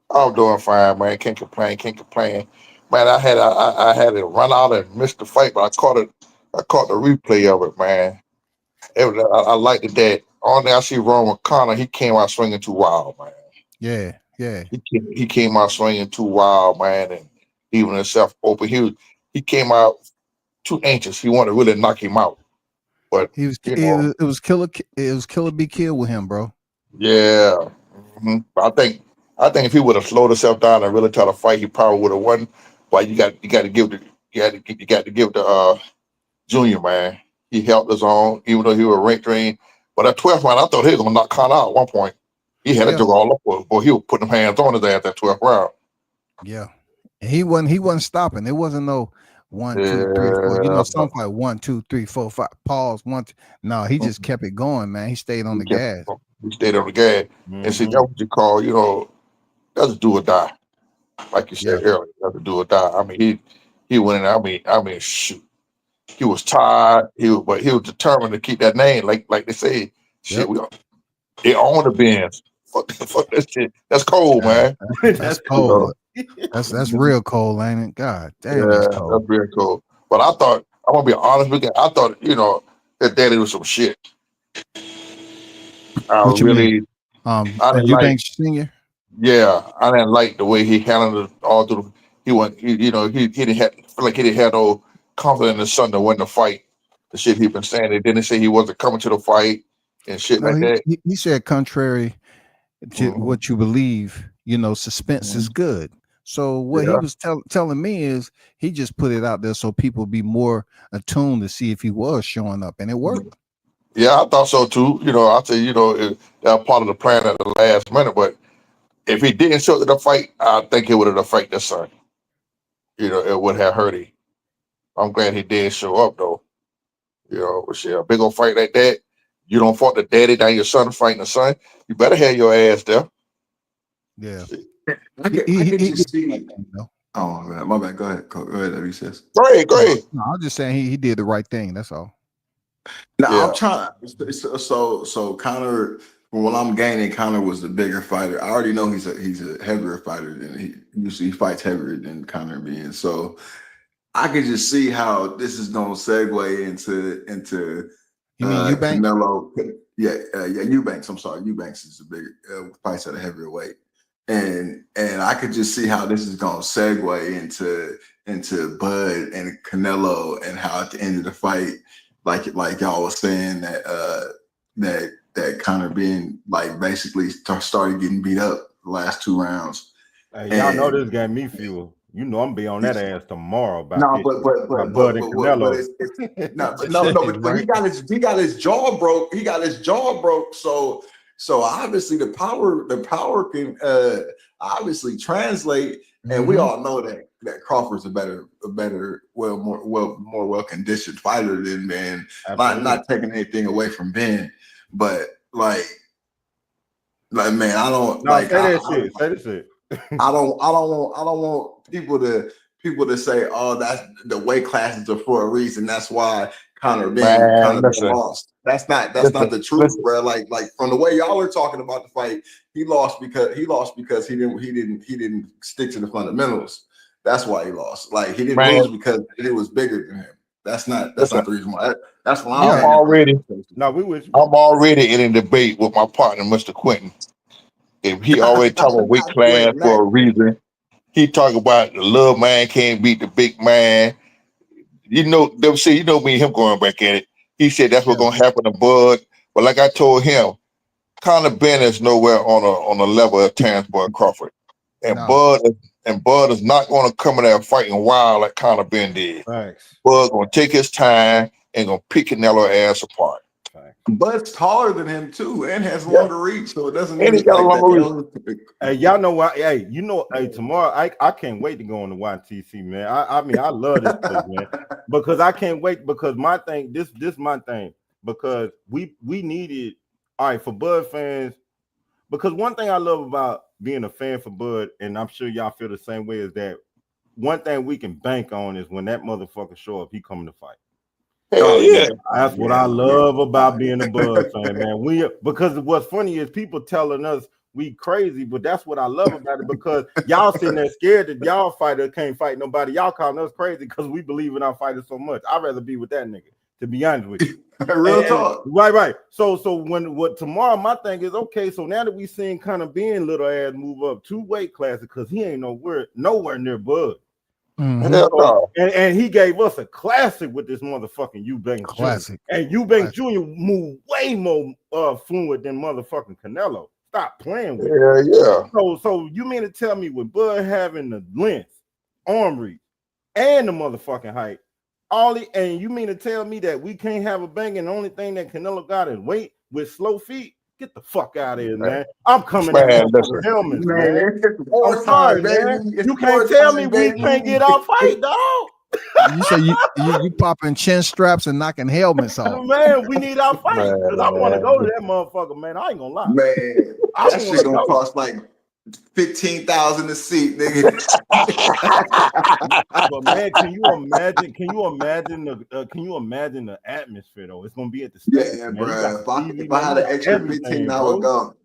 I'm doing fine, man. Can't complain. Man, I had to run out and miss the fight, but I caught the replay of it, man. I liked it that on there I see Roman Connor, he came out swinging too wild, man. Yeah. He came out swinging too wild, man, and leaving himself open. He came out too anxious. He wanted to really knock him out. But it was killer be killed with him, bro. yeah. I think if he would have slowed himself down and really tried to fight, he probably would have won. But you got to give the Junior, man. He held his own, even though he was rank drained. But at 12th round, I thought he was gonna knock Connor out at one point. He had to go all up, boy. He was putting hands on his ass that 12th round. Yeah, and he wasn't stopping. There wasn't no 1, 2, 3, 4. Some fight 1, 2, 3, 4, 5. Pause. 1, 2. No, he just kept it going, man. He stayed on the gas. He stayed on the gas, and see, that's what you call, that's do or die. Like you said earlier, that's do or die. I mean, he went in. I mean, shoot. He was tired. But he was determined to keep that name. Like they say, shit. They own the Benz. Fuck that shit. That's cold, man. That's cold. That's real cold, ain't it? God damn, that's cold. That's real cold. But I thought, I'm gonna be honest with you. I thought, that daddy was some shit. What you mean? Eubank Senior. Yeah, I didn't like the way he handled it all through. He didn't feel like he didn't have no confidence in his son to win the fight. The shit he been saying. They didn't say he wasn't coming to the fight and shit like that. He said contrary to what you believe, suspense is good. So what he was telling me is he just put it out there so people be more attuned to see if he was showing up, and it worked. Yeah, I thought so too. I said, that was part of the plan at the last minute. But if he didn't show up to the fight, I think it would have affected his son. It would have hurt him. I'm glad he did show up though. A big old fight like that. You don't fight the daddy, now your son fighting the son. You better have your ass there. Yeah. I can just see. Oh man, my bad. Go ahead. Go ahead, recess. Go ahead. No, I'm just saying he did the right thing. That's all. Now I'm trying. So Connor Well, I'm gaining Conor was the bigger fighter. I already know he's a heavier fighter than he usually fights heavier than Conor being. So I could just see how this is going to segue into You mean Eubank? Canelo. Yeah, Eubanks. I'm sorry, Eubanks is a bigger fights at a heavier weight, and I could just see how this is going to segue into Bud and Canelo, and how at the end of the fight, like y'all was saying that Conor being like basically started getting beat up the last 2 rounds. Hey, y'all know this gave me fuel. You know I'm be on that ass tomorrow about No, this. but he got his jaw broke. He got his jaw broke. So obviously the power can obviously translate, and we all know that Crawford's a better, more well conditioned fighter than Ben. Not taking anything away from Ben, but like man, I don't say that shit. I don't want people to say, oh, that's the weight classes are for a reason. That's why Conor Ben lost. That's not the truth, bro. Like from the way y'all are talking about the fight, he lost because he didn't stick to the fundamentals. That's why he lost. Like he didn't lose because it was bigger than him. That's not the reason why. That's why I'm already in a debate with my partner, Mr. Quentin. If he already talking about weight class for a reason, he talk about the little man can't beat the big man. You know me and him going back at it. He said that's what's gonna happen to Bud. But like I told him, Conor Benn is nowhere on a level of Terrence Bud Crawford. And Bud is not gonna come in there fighting wild like Conor Benn did. Thanks. Bud gonna take his time and gonna pick Canelo ass apart. Bud's taller than him too, and has longer reach, so it doesn't. And he got a longer reach. Hey, y'all know why? Hey, tomorrow I can't wait to go on the YTC, man. I mean, I love this place, man, because I can't wait. Because my thing, this my thing, because we needed, all right, for Bud fans. Because one thing I love about being a fan for Bud, and I'm sure y'all feel the same way, is that one thing we can bank on is when that motherfucker show up, he coming to fight. Hell yeah. That's what I love about being a Bud fan, man. Because what's funny is people telling us we crazy, but that's what I love about it, because y'all sitting there scared that y'all fighter can't fight nobody. Y'all calling us crazy because we believe in our fighters so much. I'd rather be with that nigga, to be honest with you. Real talk. Right. So what tomorrow, my thing is, okay, so now that we seen kind of being little ass move up 2 weight classes, because he ain't nowhere near Bud. And he gave us a classic with this motherfucking Eubank Classic. Jr. And Eubank Jr. moved way more fluid than motherfucking Canelo. Stop playing with it. Yeah. So you mean to tell me with Bud having the length, arm reach, and the motherfucking height, and you mean to tell me that we can't have a bang and the only thing that Canelo got is weight with slow feet? Get the fuck out of here, man. I'm coming out for helmets, man. I'm sorry, man. You can't tell me we can't get our fight, dog. You say you popping chin straps and knocking helmets off. Man, we need our fight, because I want to go to that motherfucker, man. I ain't gonna lie. Man, that shit gonna cost like 15,000 a seat, nigga. But man, can you imagine the atmosphere though? It's gonna be at the stage. Yeah, bro. If I had an extra 15, I would go.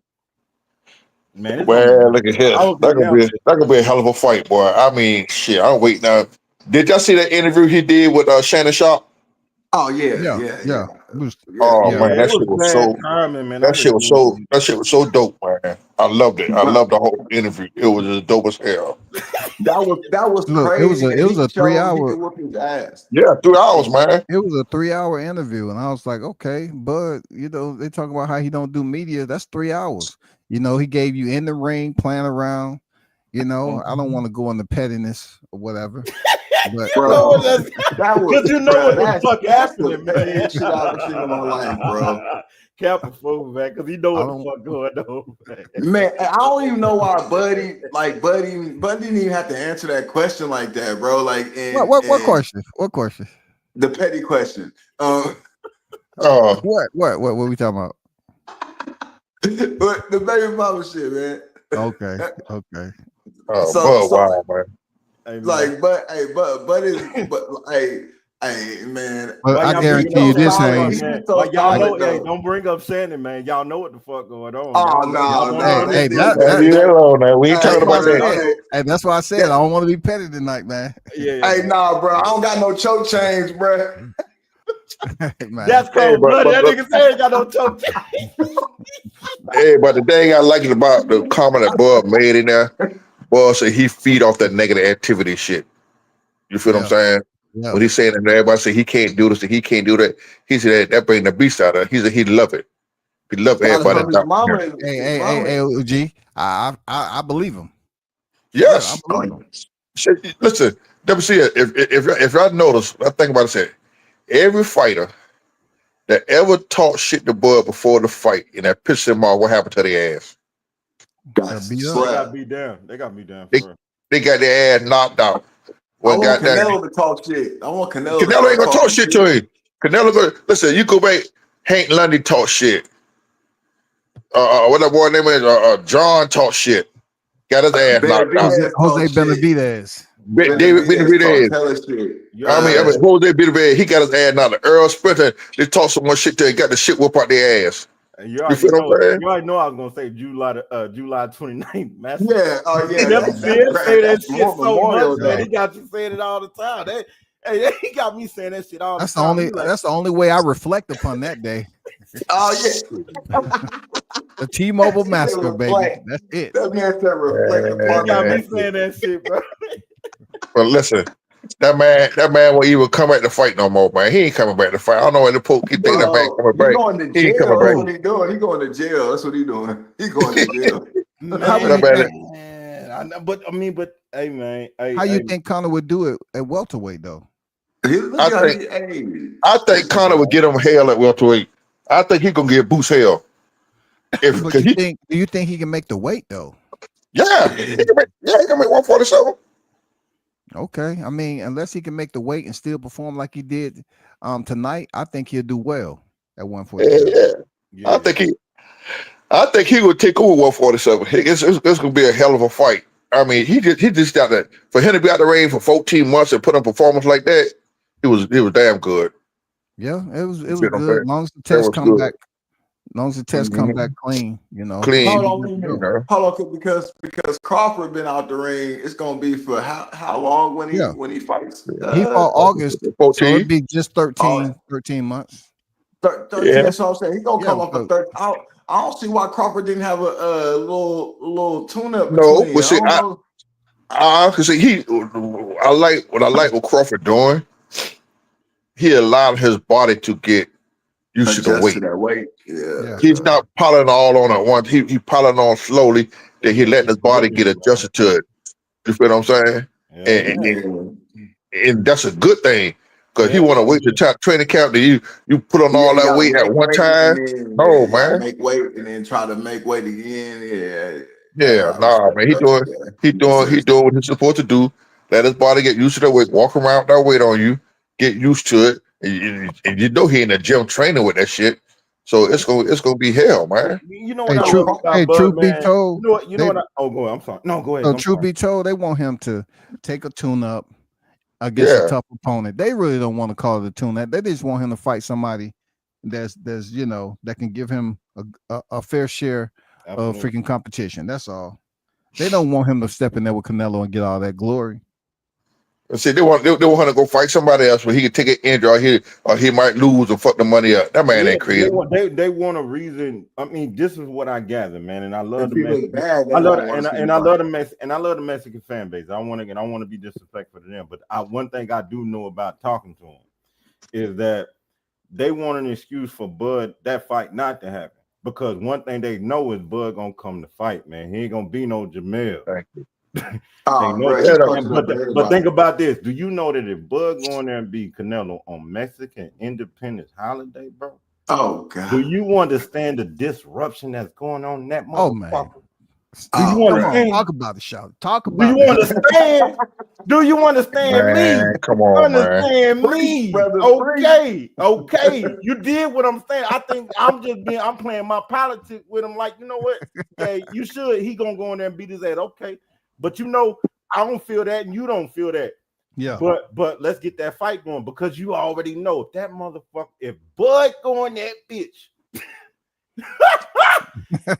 Man, well, look at here. That could be a hell of a fight, boy. I mean, shit. I'll wait now. Did y'all see that interview he did with Shannon Sharp? Oh yeah. Oh man, that shit was so timing, man. That shit was so dope, man. I loved it. I loved the whole interview. It was as dope as hell. That was crazy. It was a 3 hour. Yeah, 3 hours, man. It was a 3 hour interview, and I was like, okay, but they talk about how he don't do media. That's 3 hours. He gave you in the ring, playing around. I don't want to go into pettiness or whatever. But what the fuck happening, man. Shit I've seen in my life, bro. Capital, man, because he know what the fuck going on, man. I don't even know why Buddy didn't even have to answer that question like that, bro. Like, what question? What question? The petty question. What we talking about? But the baby mama shit, man. Okay. Wow, man. Like, but Hey man, But Why I y'all bringing guarantee up you this, Shannon, solid. Hayes. He man? was so Why y'all know? solid Hey, though. don't bring up Shannon, man. Y'all know what the fuck going on. Oh Y'all no, want to Hey, get this hey, into is it. Man, leave that alone now. We ain't that's talking why I about that. said. Hey, that's why I said I don't want to be petty tonight, man. Yeah, Hey, man. nah, bro. I don't got no choke chains, bro. Man, That's Hey, cold blooded. That nigga said ain't got no choke. hey, but the thing I like about the comment that Bud made in there, Bud said he feed off that negative activity shit. You feel what I'm yeah, saying? yeah. When he's saying that everybody say he can't do this and he can't do that, he said that bring the beast out of him. He said he love it. He love Got it everybody from his down mama. here. Hey, His hey, hey, mama. hey, G. I believe him. For real, I Yes. believe him. Shit, listen, WC, if y'all notice, I think about it, said every fighter that ever talked shit to Bud before the fight and that pissed him off, what happened to their ass? They'll Got beat up. They got slapped. beat down. They got beat down They, for real. they got their ass knocked out. I When want goddamn Canelo to talk shit. I want Canelo to Canelo ain't start gonna talk talking shit shit. to him. Canelo go listen. You go back. Hank Lundy talk shit. What that boy name is? John talk shit. Got his ass knocked out. Jose, Benavidez Jose talk shit. Benavidez. David Benavidez talk Benavidez. hella shit. Yo, I mean, Jose Benavidez. He got his ass knocked out. Earl Sprinter. They talk so much shit till he got the shit whoop out their ass. you You already feel what know. I'm saying? You already know I was gonna say July 29th. Massive. Yeah. Oh yeah. Never That's see him say that that's shit so Memorial much, man. Day. He got you saying it all the time. He got me saying that shit all the That's the time. only. He like, That's the only way I reflect upon that day. Oh yeah. The T-Mobile He said massacre, baby. reflect. That's it. That man said reflect he upon got me that. saying that shit, bro. But listen, that man won't even come back to fight no more, man. He ain't coming back to fight. I don't know why the poke keep thinking that man Bro, coming he back. going to He ain't coming jail. That's back. what he doing. He going to jail. That's what he doing. He going to jail. How would That you think? Man, I know, but hey, man, How you hey, think Connor would do it at welterweight though? Look I how think hey, I think listen, Connor would bro. get him hell at welterweight. I think he gonna get Boots hell. If But cause he do you think he can make the weight though? he can make 147. Okay, I mean, unless he can make the weight and still perform like he did tonight, I think he'll do well at Yeah, 147. yeah. yeah, I think he would take over 147. It's gonna be a hell of a fight. I mean, he just got that for him to be out the ring for 14 months and put on performance like that. He was damn good. Yeah, it You was feel what I'm good. saying? As long as the That test was come good. back, as long as the test come Mhm. back clean, he Clean, should Hold be on, good wait a to you minute. go. know. Hold on, because Crawford been out the ring. It's gonna be for how long Yeah, when he fights? he fought August, so 14. it'd be just All 13 months. Yeah. 13. So I'm saying he's gonna Yeah, come up for so 13. I don't see why Crawford didn't have a little tune up No, between. but I see, don't know. I can see I like what Crawford doing. He allowed his body to get used to the Adjust to weight. that weight. yeah, He's not piling all on at once. He piling on slowly. Then he yeah. letting his body get adjusted to it. You feel what I'm saying? Yeah, And, yeah, and that's a good thing because he yeah. want to wait to training camp. That you put on Yeah, all you that gotta weight at make one weight and time. then No, you gotta man. make weight and then try to make weight again. Yeah. Yeah, I nah, respect man. that. Yeah, makes He sense. doing what he's supposed to do. Let his body get used to that weight. Walk around with that weight on you. Get used to it. And you know he in the gym training with that shit. So it's gonna be hell, man. You know what Hey, I So truth, love Craw- about hey, Bud, truth be man. told, You know they what? Oh, go ahead. I'm sorry. No, go ahead. so I'm truth sorry. be told, they want him to take a tune up against a Yeah. tough opponent. They really don't want to call it a tune up. They just want him to fight somebody that's that can give him a fair share of Absolutely. freaking competition. That's all. They don't want him to step in there with Canelo and get all that glory. And see, they want him to go fight somebody else where he can take an injury or he might lose and fuck the money up. That man Yeah, ain't crazy. they want a reason. I mean, this is what I gather, man, and I love if the he look Mexican. bad, they I love won't want to see him I fight. love the Mexican fan base. I want to be disrespectful to them, but one thing I do know about talking to them is that they want an excuse for Bud that fight not to happen because one thing they know is Bud gonna come to fight, man. He ain't gonna be no Jamel. Thank you. They Oh, know bro, that. he Yeah, fucking up But think everybody. about this. Do you know that if Bud going there and beat Canelo on Mexican Independence holiday, bro? Oh Do God. you understand the disruption that's going on in that Oh man, motherfucker? Do you Oh, come on, bro. understand? talk about it, shout. Talk Do about you it. understand? Do you understand me? man. Come on, man. Understand Preach, me? brother, preach. Okay. You did what I'm saying. I think I'm playing my politics with him. Like, you know what? Yeah, you should. He gonna go in there and beat his ass. Okay, but I don't feel that, and you don't feel that. Yeah. But let's get that fight going because you already know if that motherfucker, if Bud going that bitch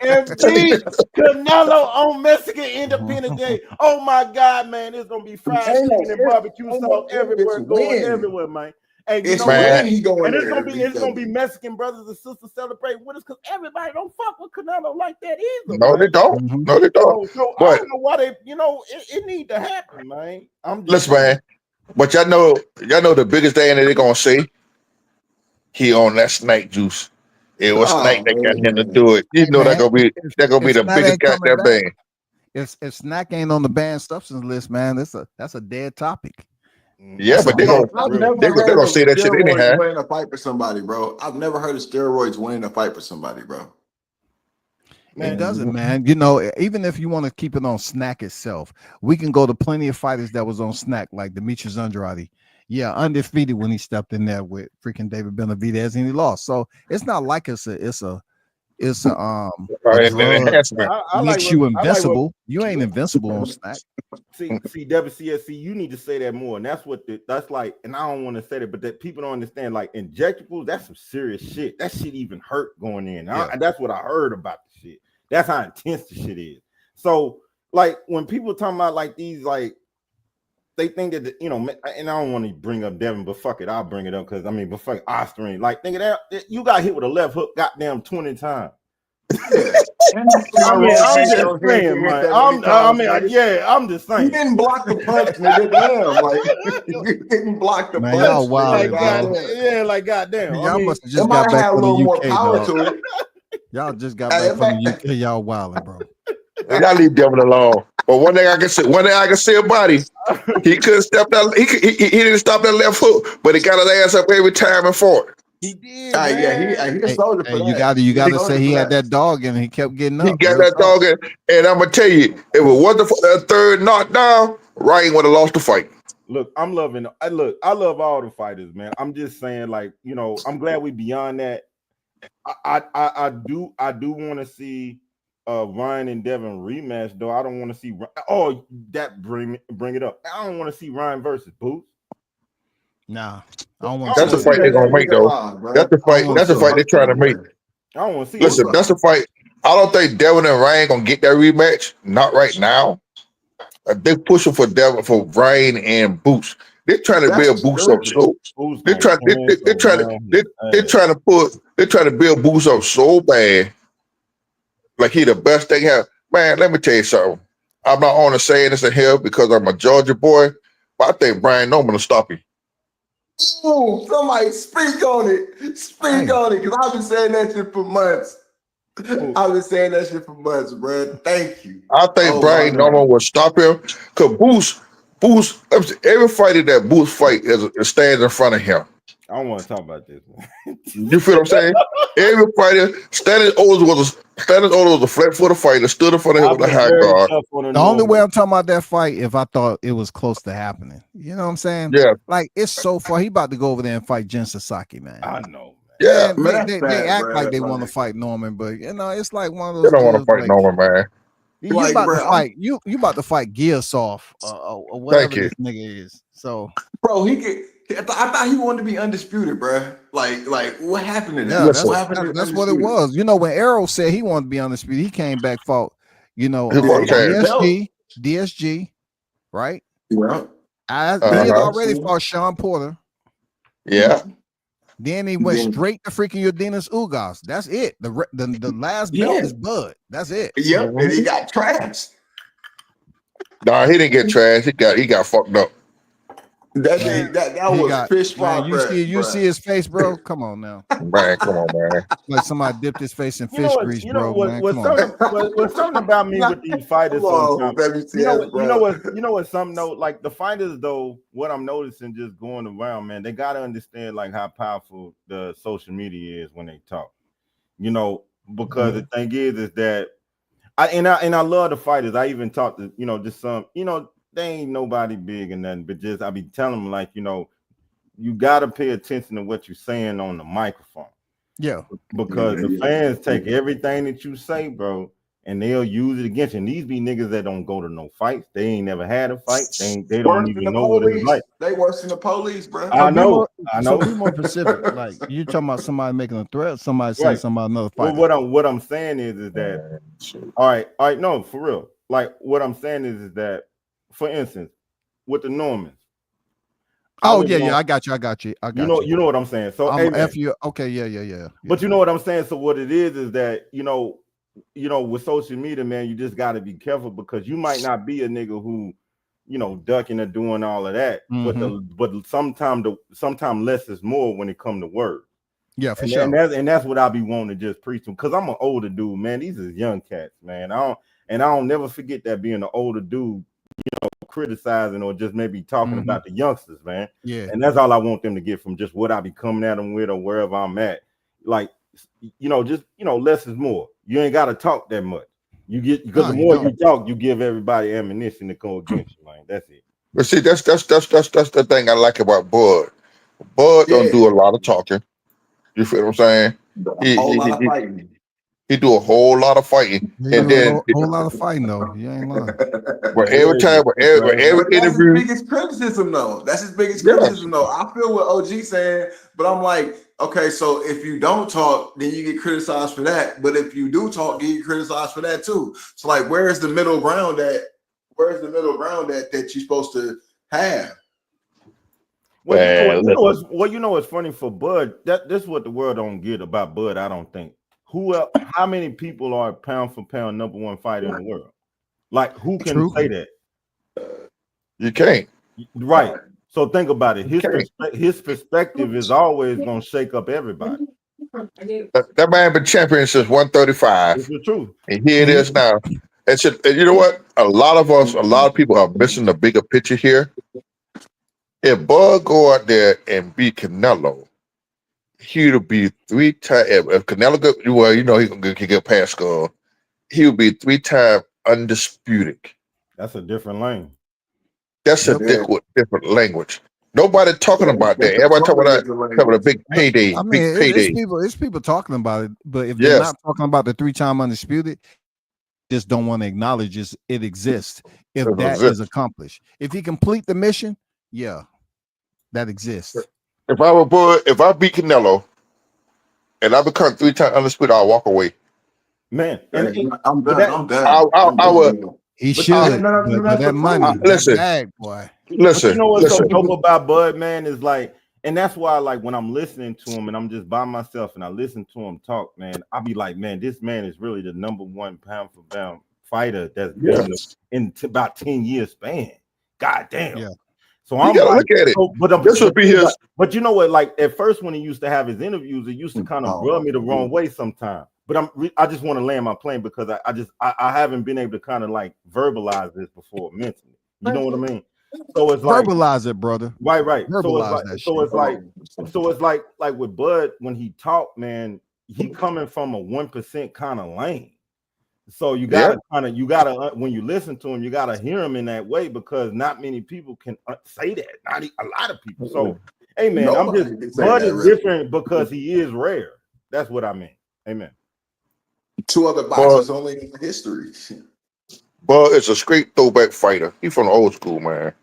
and beat Canelo on Mexican Independence Day. Oh my God, man, it's gonna be fried chicken and barbecue sauce everywhere, going everywhere, man. And you know what? And it's gonna be Mexican brothers and sisters celebrating with us because everybody don't fuck with Canelo like that either. No, man. they don't. Mhm. No, they don't. So I But don't know why they, it need to happen, man. I'm just listen, man. But y'all know the biggest thing that they're gonna say, he on that snake juice. It was snake that got him to do it. You Hey, know man, that gonna be if the Snack biggest ain't coming goddamn back, thing. if Snack ain't on the banned substance list, man, that's a dead topic. Yeah, That's but a they're dead gonna I've topic. never they're heard gonna of say that shit steroids anyhow. winning a fight for somebody, bro. I've never heard of steroids winning a fight for somebody, bro. It doesn't, man. Even if you want to keep it on Snack itself, we can go to plenty of fighters that was on Snack, like Demetrius Andrade. Yeah, undefeated when he stepped in there with freaking David Benavidez and he lost. So it's not like it's a a drug Enhancement. that I like makes you what invincible. You ain't invincible on Snack. See, WCSC, you need to say that more. And that's that's like, and I don't want to say that, but that people don't understand, like injectables, that's some serious shit. That shit even hurt going in. And that's what I heard about the shit. That's how intense the shit is. So, like, when people talking about like these, like, they think that, and I don't want to bring up Devin, but fuck it, I'll bring it up because but fuck Osterine. Like, think of that, you got hit with a left hook goddamn 20 times. I'm just saying, man. I'm just saying. You didn't block the punch, nigga. Damn, like you didn't block the Man, punch. y'all wildin', nigga. Like goddamn. Y'all must have It just might got have back had a from little the more UK, power dog. to it. Y'all just got back from the UK. Y'all wildin', bro. Y'all leave Devin alone. But one thing I can say about him, he couldn't step that. He didn't stop that left hook, but he got his ass up every time and fought. He did, Yeah, man. he a soldier for that. You gotta say he had that dog and he kept getting He up. got Real that talk. dog in, and I'm gonna tell you, if it wasn't for that third knockdown, Ryan would have lost the fight. Look, I love all the fighters, man. I'm just saying, like, I'm glad we beyond that. I do want to see Ryan and Devin rematch, though. I don't want to see that bring it up. I don't want to see Ryan versus Boots. Nah, I don't want That's to the see fight they're gonna make, though. That's the fight. That's the fight they're trying to make. I don't want to see. Listen, that's the fight. I don't think Devin and Ryan gonna get that rematch. Not right now. They're pushing for Ryan and Boots. They're trying to build Boots up so. They're trying to build Boots up so bad. Like he the best thing have. Man, let me tell you something. I'm not on to saying this in here because I'm a Georgia boy, but I think Brian Norman will stop him. Ooh, somebody speak on it. Speak on it, because I've been saying that shit for months. I've been saying that shit for months, bro. Thank you. I think Brian Norman will stop him because Boots, every fighter that Boots fight stands in front of him. I don't want to talk about this, man. You feel what I'm saying? Every fighter, Stannis Otis was a flat-footed fighter, stood in front of him with a high guard. The only way I'm talking about that fight if I thought it was close to happening. You know what I'm saying? Yeah. Like it's so far. He about to go over there and fight Jen Sasaki, man. I know. Yeah, man, they act like they want to fight Norman, but it's like one of those. They don't want to fight Norman, man. You about to fight you about to fight Gearsoft or whatever this nigga is. So, bro, I thought he wanted to be undisputed, bro. Like what happened to that? Yeah, that's what it was. When Arrow said he wanted to be undisputed, he came back fought. DSG, right? Yeah. He had already fought Sean Porter. Yeah. Then he went straight to freaking Urdinas Ugas. That's it. The last belt is Bud. That's it. Yep, and he got trashed. Nah, he didn't get trashed. He got fucked up. That was fish fry. You see his face, bro? Come on now. Man, come on, man. Like somebody dipped his face in fish grease, bro. What's something about me with these fighters sometimes. You know what something though, like the fighters though, what I'm noticing just going around, man, they gotta understand like how powerful the social media is when they talk. Because the thing is that I love the fighters. I even talked to, just some, they ain't nobody big and nothing, but just I be telling them like, you gotta pay attention to what you're saying on the microphone. Yeah. Because the fans take everything that you say, bro, and they'll use it against you. And these be niggas that don't go to no fights. They ain't never had a fight. They Worse don't than even the know what it's police. like. They worse than the police, bro. So I be more. know. So be more specific. Like you talking about somebody making a threat, somebody saying Right. something about another Well, fighter. what I'm saying is that all right, no, for real. Like what I'm saying is that, for instance, with the Normans, I Oh was yeah, on, I got you. I got you. I you got you. know what I'm saying. So, I'm hey man, F you. Okay, yeah. but you know what I'm saying. So what it is that with social media, man, you just got to be careful because you might not be a nigga who, ducking or doing all of that. Mhm. But sometimes less is more when it come to words. Yeah, for And sure. that's what I be wanting to just preach to, because I'm an older dude, man. These is young cats, man. I don't never forget that, being an older dude, criticizing or just maybe talking Mhm. about the youngsters, man. Yeah. And that's all I want them to get from just what I be coming at them with or wherever I'm at. Like, less is more. You ain't got to talk that much. You get, because No, the you more you don't. talk, you give everybody ammunition to go against you, man. That's it. But see, that's the thing I like about Bud. Bud don't Yeah. do a lot of talking. You feel what I'm saying? A He whole he lot he, of he fighting. he do a whole lot of fighting, He and do a then whole lot of fighting though. You ain't lying. but Man, every time, every But that's his interview, biggest criticism, though. That's his biggest yes, criticism, though. I feel what OG saying, but I'm like, okay, so if you don't talk, then you get criticized for that. But if you do talk, you get criticized for that too. So like, where's the middle ground at? Where's the middle ground that you're supposed to have? Well, man, listen, what's funny for Bud. This is what the world don't get about Bud. I don't think. How many people are pound for pound number one fighter in the world? Like, who can True. say that? you can't. Right. So think about it. You can't. His perspective is always gonna shake up everybody. That man been champion since It's 135, the truth. and here it And is now. And you know what? A lot of people are missing the bigger picture here. If Bud go out there and beat Canelo, he would be 3 times. If Canelo go, well, he can get past Skull. He would be 3 time undisputed. That's a different lane. That's a yep. Yeah. different language. Nobody talking about that. Everybody talking about a big payday, I mean, big it's payday. people talking about it, but if they're Yes, not talking about the 3-time undisputed, just don't want to acknowledge it exists. If that that's it. is accomplished, if he complete the mission, yeah, that exists. If I were Bud, if I beat Canelo and I become 3 time undisputed, I'll walk away. Man. I'm But done. that I'm done. I'm I would. done. He but I should, had nothing but else to that money, prove. that Listen, bag, boy. But you know what's so listen. dope about Bud, man, is like, and that's why, like, when I'm listening to him and I'm just by myself and I listen to him talk, man, I'll be like, man, this man is really the number one pound for pound fighter that's been Yes, in about 10 years span. God damn. Yeah. So you I'm got to like, look at it. This would be his. but you know what? Like, at first, when he used to have his interviews, it used to kind of rub me the wrong way sometimes. But I just want to land my plane because I haven't been able to kind of like verbalize this before mentally. You know what I mean? So it's like, Verbalize it, brother. right. Verbalize that shit. So it's like with Bud, when he talk, man, he coming from a 1% kind of lane. So you Yeah, gotta when you listen to him, you gotta hear him in that way, because not many people can say that. A lot of people. So, hey man, Nobody can say Bud that is really. different because he is rare. That's what I mean. Amen. 2 other but boxers only in history. it's a straight throwback fighter. He from the old school, man.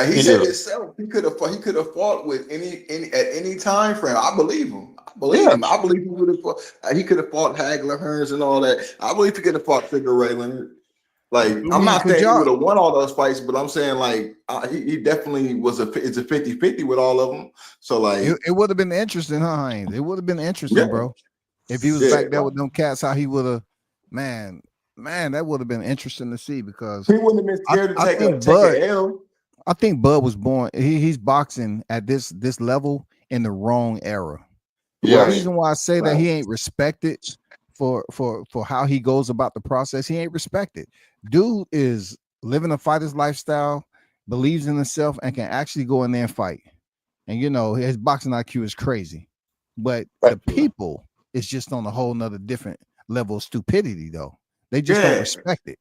He He said is. himself he could have fought with any at any time frame. I believe him. I believe Yeah, him. I believe he would have fought. He could have fought Hagler, Hearns, and all that. I believe he could have fought Figure Ray Leonard. Like, I I'm mean, not could saying he y'all? would have won all those fights, but I'm saying like he definitely it's a 50-50 with all of them. So like, It would have been interesting, huh, Hines? It would have been interesting, yeah, bro. If he was yeah. back there with them cats, how he would have, man, that would have been interesting to see because He wouldn't have been I, scared to I take think a Bud, L. I think Bud was born. He's boxing at this level in the wrong era. The yes. Right. reason why I say that Right. he ain't respected for how he goes about the process, he ain't respected. Dude is living a fighter's lifestyle, believes in himself, and can actually go in there and fight. And his boxing IQ is crazy, but the people is just on a whole nother different level of stupidity. Though they just don't Yeah. respect it.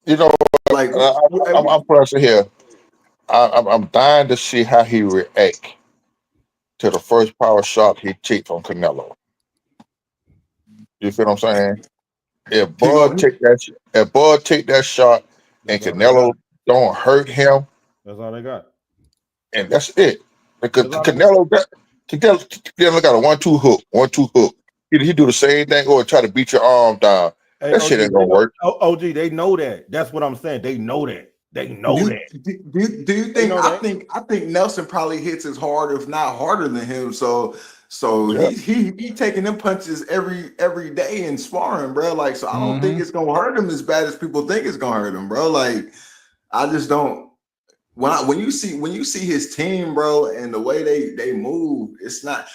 You know, Like I'm pressing here. I'm dying to see how he react to the first power shot he took from Canelo. You feel what I'm saying? If He Bud gonna take that shot and That's all they Canelo got. don't hurt him, That's all they got. and that's it. Because That's all they got. Canelo got a 1-2 hook, 1-2 hook. He do the same thing or try to beat your arm down. Hey, That OG, shit ain't they gonna know. work. OG, they know that. That's what I'm saying. They know that. They know Do that. you They think know that. I think Nelson probably hits as hard, if not harder than him. So Yeah. he taking them punches every day in sparring, bro. Like, so I don't think Mhm. it's gonna hurt him as bad as people think it's gonna hurt him, bro. Like, I just don't. When you see his team, bro, and the way they move, it's not.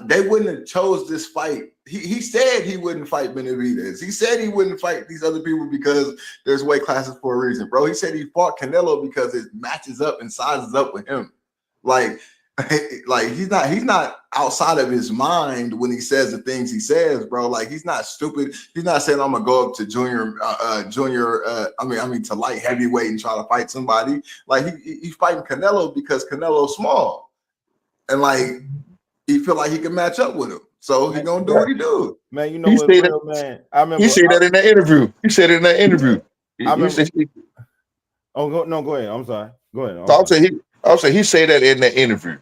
They wouldn't have chose this fight. He said he wouldn't fight Benavidez. He said he wouldn't fight these other people because there's weight classes for a reason, bro. He said he fought Canelo because it matches up and sizes up with him. Like, like he's not outside of his mind when he says the things he says, bro. Like, he's not stupid. He's not saying I'm gonna go up to junior. I mean to light heavyweight and try to fight somebody. Like, he's fighting Canelo because Canelo's small, and like he feel like he can match up with him. So he gonna do what he do. Man, you know He what's said it. real, man? I He remember. said that in that interview. He said it in that interview. I He remember. said, Oh, no, go ahead. I'm sorry. Go ahead. I'm so sorry. I'll say he said that in that interview.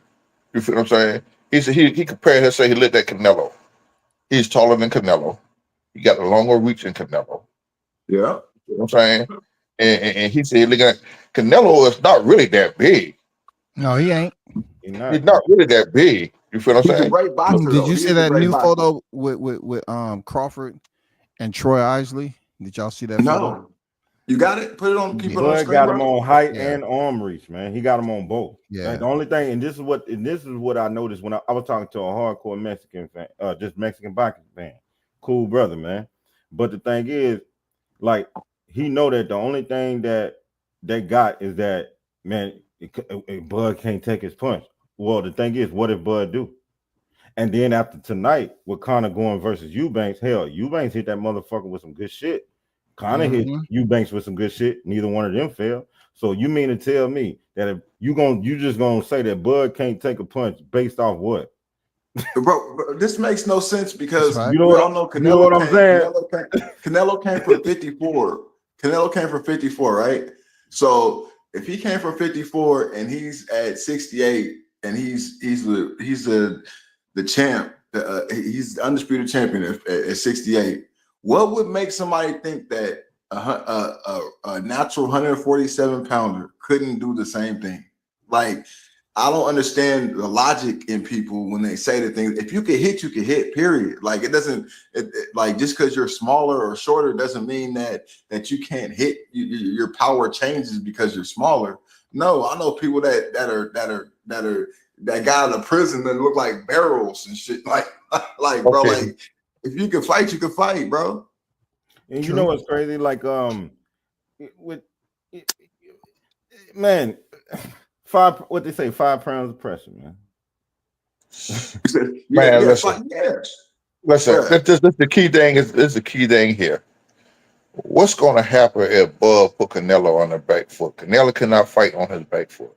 You feel what I'm saying? He said he compared her, say he looked at Canelo. He's taller than Canelo. He got a longer reach than Canelo. Yeah, You know what I'm saying? And he said, look at Canelo is not really that big. No, he ain't. He's He's not. not really that big. You feel what I'm he's a saying? great boxer Did though. you He see is a that great new boxer. photo with Crawford and Troy Isley? Did y'all see that photo? No, you got it. Put it on. Keep it on Bud screen, got him bro. on height Yeah. and arm reach, man. He got him on both. Yeah. Like, the only thing, and this is what I noticed when I was talking to a hardcore Mexican fan, just Mexican boxing fan, cool brother, man. But the thing is, like, he know that the only thing that they got is that, man, Bud can't take his punch. Well, the thing is, what if Bud do? And then after tonight, with Conor going versus Eubanks, hell, Eubanks hit that motherfucker with some good shit. Conor hit Eubanks with some good shit. Neither one of them failed. So you mean to tell me that if you just gonna say that Bud can't take a punch based off what? Bro, this makes no sense because That's right. You know we what? all know You know what I'm saying? Canelo came from 54. Canelo came from 54, right? So if he came from 54 and he's at 68 and he's the champ, he's the undisputed champion at 68. What would make somebody think that a natural 147 pounder couldn't do the same thing? Like, I don't understand the logic in people when they say the things. If you can hit, you can hit. Period. Like, it doesn't. Like, just because you're smaller or shorter doesn't mean that you can't hit. Your power changes because you're smaller. No, I know people that got out of prison that look like barrels and shit. Like bro. Okay. Like, if you can fight, you can fight, bro. And you know what's crazy? Like, man, 5 pounds of pressure, man. Man, listen. Fight, yeah. Listen, Yeah. this the key thing this is the key thing here. What's going to happen if Bud put Canelo on the back foot? Canelo cannot fight on his back foot.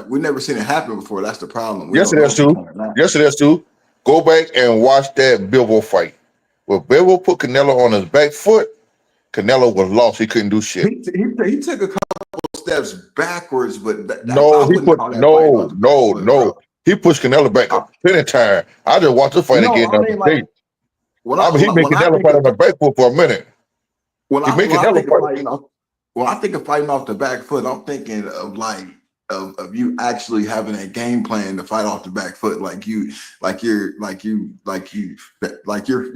We never seen it happen before. That's the problem. Yes, it is too. Yes, it is too. Go back and watch that Bivol fight. When Bivol put Canelo on his back foot, Canelo was lost. He couldn't do shit. He took a couple steps backwards, but No, I he wouldn't put call that fight off the back foot, bro. He pushed Canelo back a plenty time. I just watched the fight No, again I the mean, other like, day. He made Canelo fight on the back foot for a minute. when He I made when I Canelo think of fight. fighting off, when I think of fighting off the back foot, I'm thinking of like of you actually having a game plan to fight off the back foot, you're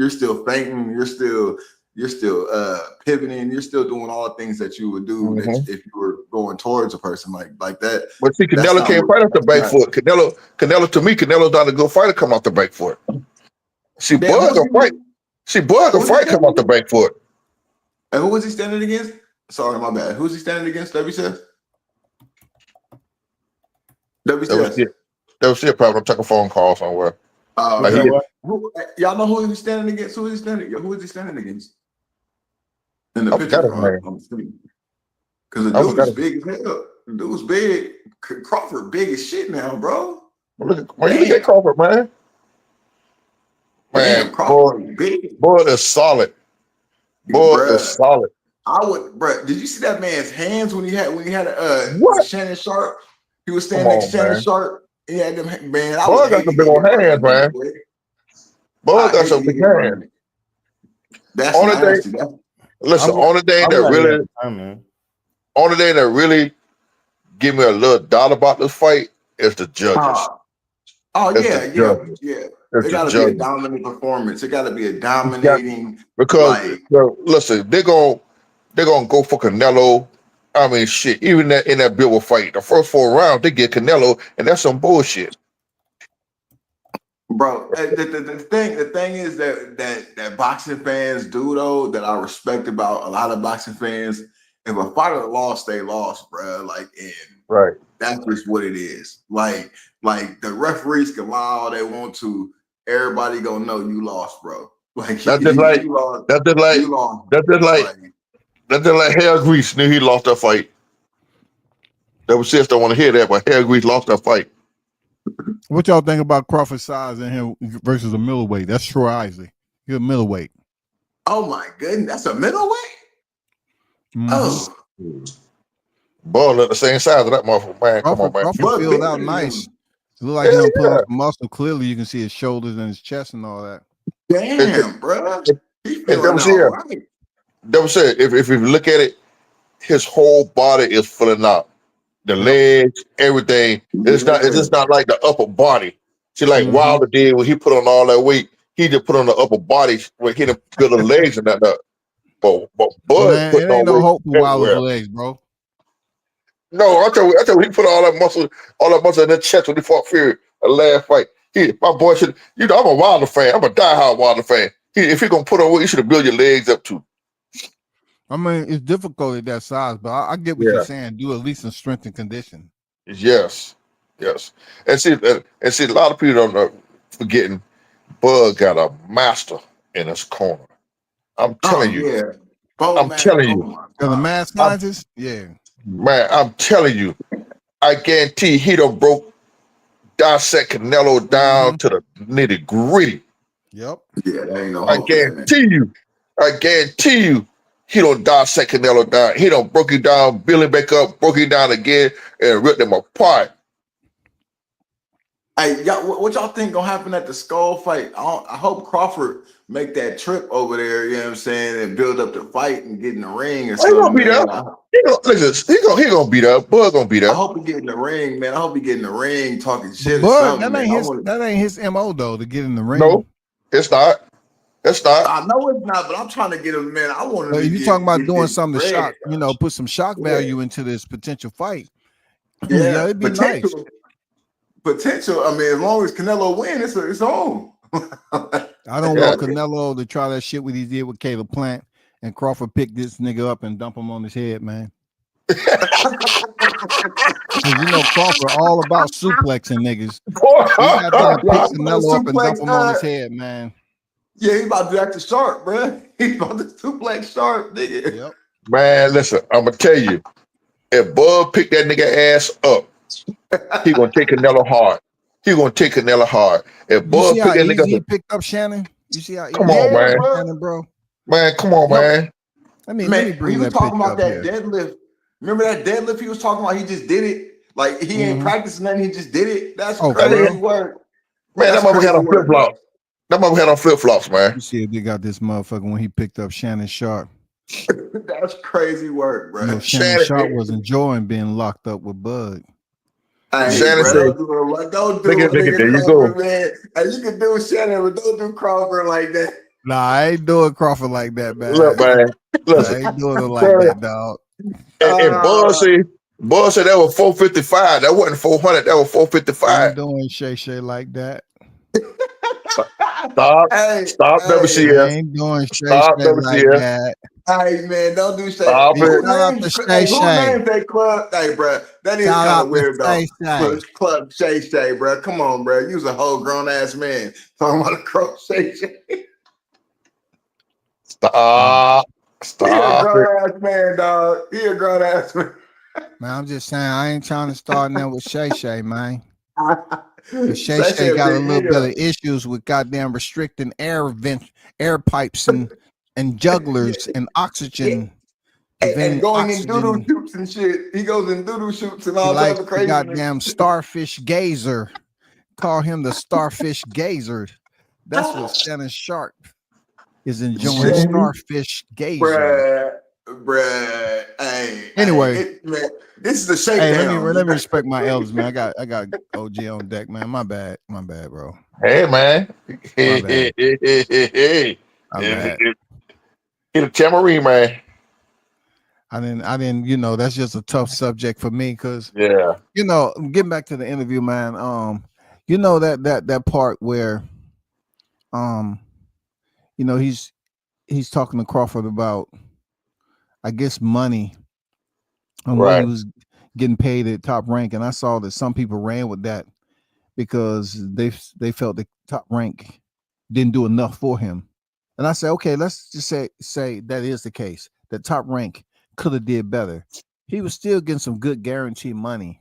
still feinting, you're still pivoting, you're still doing all the things that you would do if you were going towards a person like that. But see, Canelo can't fight off the back foot. Canelo to me, Canelo's not a good fighter come off the back foot. See, Bud can fight. See, Bud can fight come off the back foot. And who was he standing against? Sorry, my bad. Who's he standing against? WCS? WCS. That was still probably taking a phone call somewhere. Y'all know who he's standing against? Who is he standing against? In the picture on the screen. Because the dude is big as hell. The dude's big. Crawford big as shit now, bro. Look at Crawford, man. Man, Damn, Crawford big. boy is solid. Boy is Bruh. solid. Did you see that man's hands when he had with What? Shannon Sharp? He was Come standing next to on, Shannon man. Sharp. He had them, man. I Boy would got hate some to big get old hit by hands, that man, man. boy. Boy I got hate some to get big hit by hands. him. That's I'm ready. nasty. Listen, I'm ready at the time, man. only thing that really give me a little doubt about this fight is the judges. Oh It's yeah, the yeah, judges. yeah. It's It the got to be a judges. dominant performance. It got to be a It's got- dominating, Because like, listen, they're gonna go for Canelo. I mean, shit. Even in that Bivol fight, the first 4 rounds they get Canelo, and that's some bullshit. bro. The thing is that boxing fans do though that I respect about a lot of boxing fans. If a fighter lost, they lost, bro. Like, and Right. that's just what it is. Like the referees can lie all they want to. Everybody gonna know you lost, bro. Like That's just like you lost. that's just like You lost. that's just like Like, that's just like Hell Grease knew he lost that fight. That was just don't want to hear that, but Hell Grease lost that fight. What y'all think about Crawford's size in him versus a middleweight? That's Troy Isley. He's a middleweight. oh my goodness, that's a middleweight. Mhm. Oh, Ball at the same size of that motherfucker, man. Come on, man. Crawford but filled bigger out than nice. him. It looked like Yeah, he don't put yeah. on some muscle. Clearly, you can see his shoulders and his chest and all that. Damn, bro. He's And feeling all right. that was it. If you look at it, his whole body is filling out. The Yep. legs, everything. It's just not like the upper body. See, like Mhm. Wilder did when he put on all that weight, he just put on the upper body when he didn't build the legs and that. But Bud Man, putting it ain't on no weight hope for Wilder's everywhere. legs, bro. No, I tell you, he put all that muscle in the chest when he fought Fury the last fight. My boy should, I'm a Wilder fan. I'm a diehard Wilder fan. If you're gonna put on weight, you should build your legs up too. I mean, it's difficult at that size, but I get what Yeah. you're saying. Do at least some strength and condition. Yes, yes. And see, a lot of people don't know, forgetting Bud got a master in his corner. I'm telling Oh you. yeah. Bo I'm man. telling Oh you. my The god. mad scientist, yeah. Man, I'm telling you. I guarantee he done dissect Canelo down to the nitty gritty. Yep. Yeah, there ain't no I hope for that man. guarantee you, he don't dissect Canelo down. He don't broke him down, build him back up, broke him down again, and ripped him apart. Hey, y'all, what y'all think gonna happen at the Skull fight? I hope Crawford make that trip over there. You know what I'm saying, and build up the fight and get in the ring or He gonna something, be there. man. He gonna be there. Bud gonna be I there. hope he get in the ring, man. I hope he get in the ring talking shit or But something, man. that ain't his MO though, to get in the ring. No, it's not. It's not. I know it's not, but I'm trying to get him, man. I want him But to if you're talking about get doing this something to bread. shock, put some shock value into this potential fight. Yeah, It'd be nice. Potential. I mean, as long as Canelo wins, it's on. I don't want Canelo to try that shit what he did with Caleb Plant and Crawford pick this nigga up and dump him on his head, man. Because Crawford all about suplexing niggas. He got to pick Canelo up and dump him on his head, man. Yeah, he about to do that to Sharp, bro. He about to suplex Sharp, nigga. Yep. Man, listen, I'm gonna tell you, if Bud pick that nigga ass up, he gonna take Canelo hard. If You Bud see pick how that easy nigga he up, picked up Shannon? You see how easy come on, man. Shannon, bro? Man, come on, No, man. Let me Man, bring he was that talking picture about up that here. deadlift. Remember that deadlift he was talking about? He just did it. Like he ain't practicing nothing. He just did it. That's crazy work. Man, That's that motherfucker crazy had on flip work, bro. flops. That motherfucker had on flip flops, man. You see if they got this motherfucker when he picked up Shannon Sharp. That's crazy work, bro. Shannon Sharp was enjoying being locked up with Bud. Hey, Shannon bro, said, don't do nigga, nigga there you Crawford, go. man. Hey, you can do Shannon, but don't do Crawford like that. Nah, I ain't doing Crawford like that, man. Look, man. Listen. I ain't doing it like that, dog. And Bud said that was 455. That wasn't 400. That was I 455. ain't doing Shay like that. Stop, Hey, I ain't doing Shay like that. Hey, man, don't do Shay. Stop Hey, it. shout out to Shay Who named that club? Hey, bro, that is Shout kind out of to weird, though. Shay. Club Shay, bro. Come on, bro. You was a whole grown ass man talking about a crow Shay. Stop. He a Stop it. grown ass man, dog. He a grown ass man. Man, I'm just saying, I ain't trying to start now with Shay, man. Shay got a little bit of issues with goddamn restricting air pipes and jugglers and oxygen. And Preventing going in doodoo oxygen. shoots and shit. He goes in doodoo shoots and He all types likes of the crazy. goddamn starfish gazer. Call him the starfish gazer. That's what Shannon Sharp is enjoying. Starfish gazer. Bruh. Hey. Anyway. Man, this is the Hey, shakedown. let me respect my elders, man. I got OG on deck, man. My bad, bro. Hey, man. My bad. Hey. My bad. Get a tambourine, man. I didn't, that's just a tough subject for me because, Yeah. Getting back to the interview, man. That part where, he's talking to Crawford about, I guess, money and what he Right. was getting paid at Top Rank, and I saw that some people ran with that because they felt the Top Rank didn't do enough for him. And I said, okay, let's just say that is the case. That Top Rank could have did better. He was still getting some good guaranteed money.